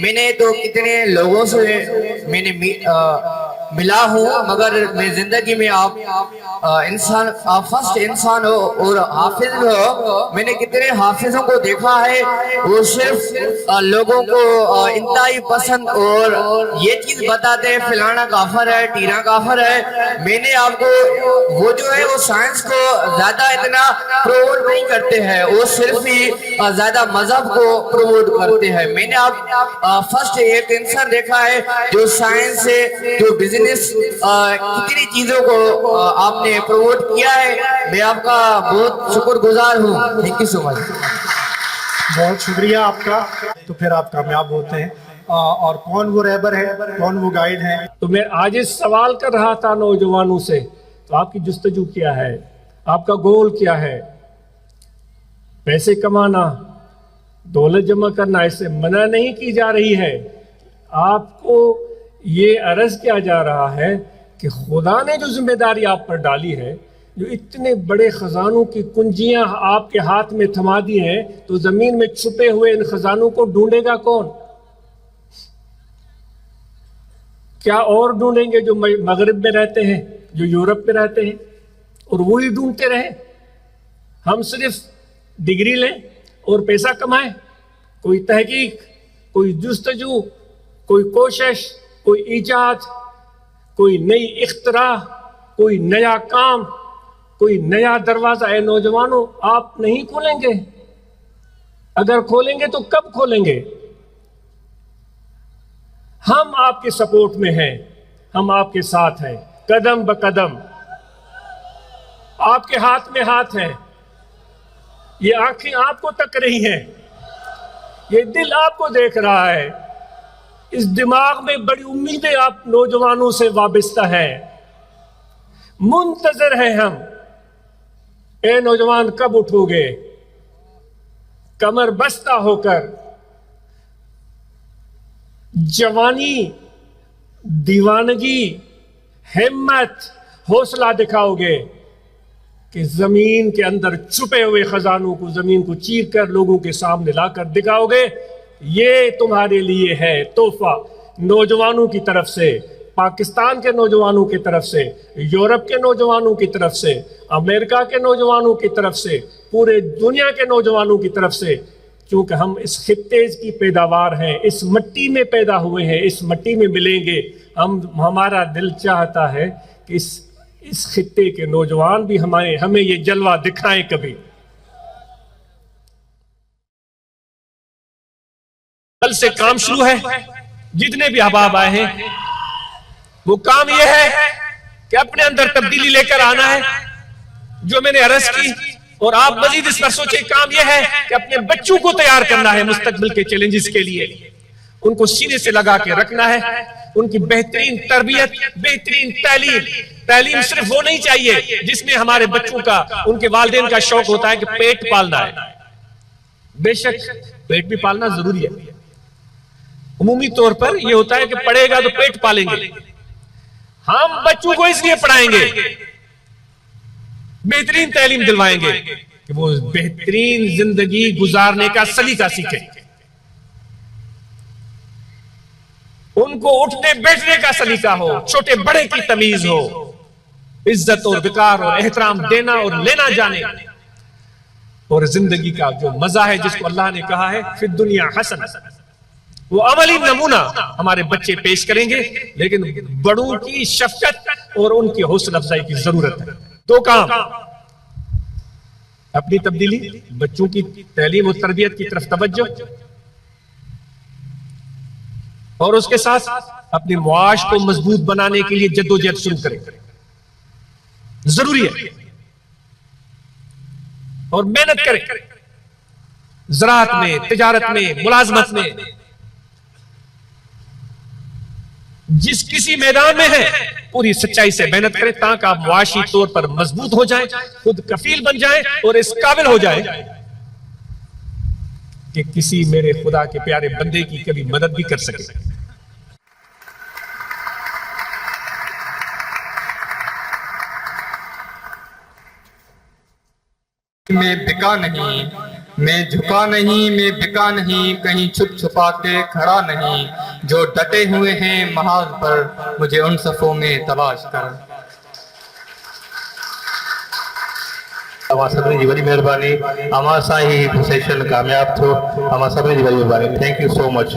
میں نے تو کتنے لوگوں سے میں نے ملا ہوں، مگر میں زندگی میں آپ فرسٹ انسان ہو اور حافظ ہو۔ میں نے کتنے حافظوں کو دیکھا ہے، وہ صرف لوگوں کو انتہائی پسند اور یہ چیز بتاتے ہیں فلانا کافر ہے، ٹیرا کافر ہے۔ میں نے آپ کو وہ جو ہے وہ سائنس کو زیادہ اتنا پروموٹ نہیں کرتے ہیں، وہ صرف ہی زیادہ مذہب کو پروموٹ کرتے ہیں۔ میں نے آپ فرسٹ ایک انسان دیکھا ہے جو سائنس سے، جو بزنس، کتنی چیزوں کو آپ نے پروموٹ کیا ہے۔ میں آپ کا بہت شکر گزار ہوں۔ تھینک یو سو مچ۔ بہت شکریہ آپ کا۔ تو پھر آپ کامیاب ہوتے ہیں۔ اور کون وہ رہبر ہے، کون وہ گائیڈ ہیں؟ تو میں آج اس سوال کر رہا تھا نوجوانوں سے، تو آپ کی جستجو کیا ہے، آپ کا گول کیا ہے؟ پیسے کمانا، دولت جمع کرنا، اس سے منع نہیں کی جا رہی ہے۔ آپ کو یہ عرض کیا جا رہا ہے کہ خدا نے جو ذمہ داری آپ پر ڈالی ہے، جو اتنے بڑے خزانوں کی کنجیاں آپ کے ہاتھ میں تھما دی ہیں، تو زمین میں چھپے ہوئے ان خزانوں کو ڈھونڈے گا کون؟ کیا اور ڈھونڈیں گے جو مغرب میں رہتے ہیں، جو یورپ میں رہتے ہیں، اور وہی ڈھونڈتے رہیں؟ ہم صرف ڈگری لیں اور پیسہ کمائیں، کوئی تحقیق، کوئی جستجو، کوئی کوشش، کوئی ایجاد، کوئی نئی اختراع، کوئی نیا کام، کوئی نیا دروازہ؟ اے نوجوانوں، آپ نہیں کھولیں گے؟ اگر کھولیں گے تو کب کھولیں گے؟ ہم آپ کے سپورٹ میں ہیں، ہم آپ کے ساتھ ہیں، قدم بقدم آپ کے ہاتھ میں ہاتھ ہیں۔ یہ آنکھیں آپ کو تک رہی ہیں، یہ دل آپ کو دیکھ رہا ہے، اس دماغ میں بڑی امیدیں آپ نوجوانوں سے وابستہ ہیں، منتظر ہیں ہم۔ اے نوجوان، کب اٹھو گے کمر بستہ ہو کر؟ جوانی، دیوانگی، ہمت، حوصلہ دکھاؤ گے کہ زمین کے اندر چھپے ہوئے خزانوں کو، زمین کو چیر کر لوگوں کے سامنے لا کر دکھاؤ گے؟ یہ تمہارے لیے ہے تحفہ، نوجوانوں کی طرف سے، پاکستان کے نوجوانوں کی طرف سے، یورپ کے نوجوانوں کی طرف سے، امریکہ کے نوجوانوں کی طرف سے، پورے دنیا کے نوجوانوں کی طرف سے، کیونکہ ہم اس خطے کی پیداوار ہیں، اس مٹی میں پیدا ہوئے ہیں، اس مٹی میں ملیں گے۔ ہمارا دل چاہتا ہے کہ اس خطے کے نوجوان بھی ہمیں یہ جلوہ دکھائیں کبھی۔ کل سے کام شروع ہے، جتنے بھی احباب آئے ہیں، وہ کام یہ ہے کہ اپنے اندر تبدیلی لے کر آنا ہے، جو میں نے عرض کی، اور آپ مزید اس پر سوچیں۔ کام یہ ہے کہ اپنے بچوں کو تیار کرنا ہے مستقبل کے چیلنجز کے لیے، ان کو سینے سے لگا کے رکھنا ہے، ان کی بہترین تربیت، بہترین تعلیم صرف وہ نہیں چاہیے جس میں ہمارے بچوں کا، ان کے والدین کا شوق ہوتا ہے کہ پیٹ پالنا ہے۔ بے شک پیٹ بھی پالنا ضروری ہے، عمومی طور پر یہ ہوتا ہے کہ پڑھے گا تو پیٹ پالیں گے۔ ہم بچوں کو اس لیے پڑھائیں گے، بہترین تعلیم دلوائیں گے کہ وہ بہترین زندگی گزارنے کا سلیقہ سیکھیں، ان کو اٹھنے بیٹھنے کا سلیقہ ہو، چھوٹے بڑے کی تمیز ہو، عزت اور وقار اور احترام دینا اور لینا جانے، اور زندگی کا جو مزہ ہے جس کو اللہ نے کہا ہے فی الدنیا حسن، وہ عملی نمونہ ہمارے بچے پیش کریں گے، لیکن بڑوں کی شفقت اور ان کی حوصلہ افزائی کی ضرورت ہے. 2 کام: اپنی تبدیلی، بچوں کی تعلیم و تربیت کی طرف توجہ، اور اس کے ساتھ اپنے معاش کو مضبوط بنانے کے لیے جدوجہد شروع کریں. ضروری ہے، اور محنت کریں. زراعت میں، تجارت میں، ملازمت میں، جس کسی میدان میں ہے پوری سچائی سے محنت کریں تاکہ آپ معاشی طور پر مضبوط ہو جائیں، خود کفیل بن جائیں اور اس قابل ہو جائیں کہ کسی میرے خدا کے پیارے بندے کی کبھی مدد بھی کر سکے. میں بکا نہیں، میں جھکا نہیں، میں بکا نہیں، کہیں چھپ چھپا کے کھڑا نہیں، جو ڈٹے ہوئے ہیں محاذ پر مجھے ان صفوں میں تلاش کر. ہمارا سبھی جی بڑی مہربانی، ہمارا سائیں سیشن کامیاب تھو، ہمارا سبھی جی بڑی مہربانی. Thank you so much.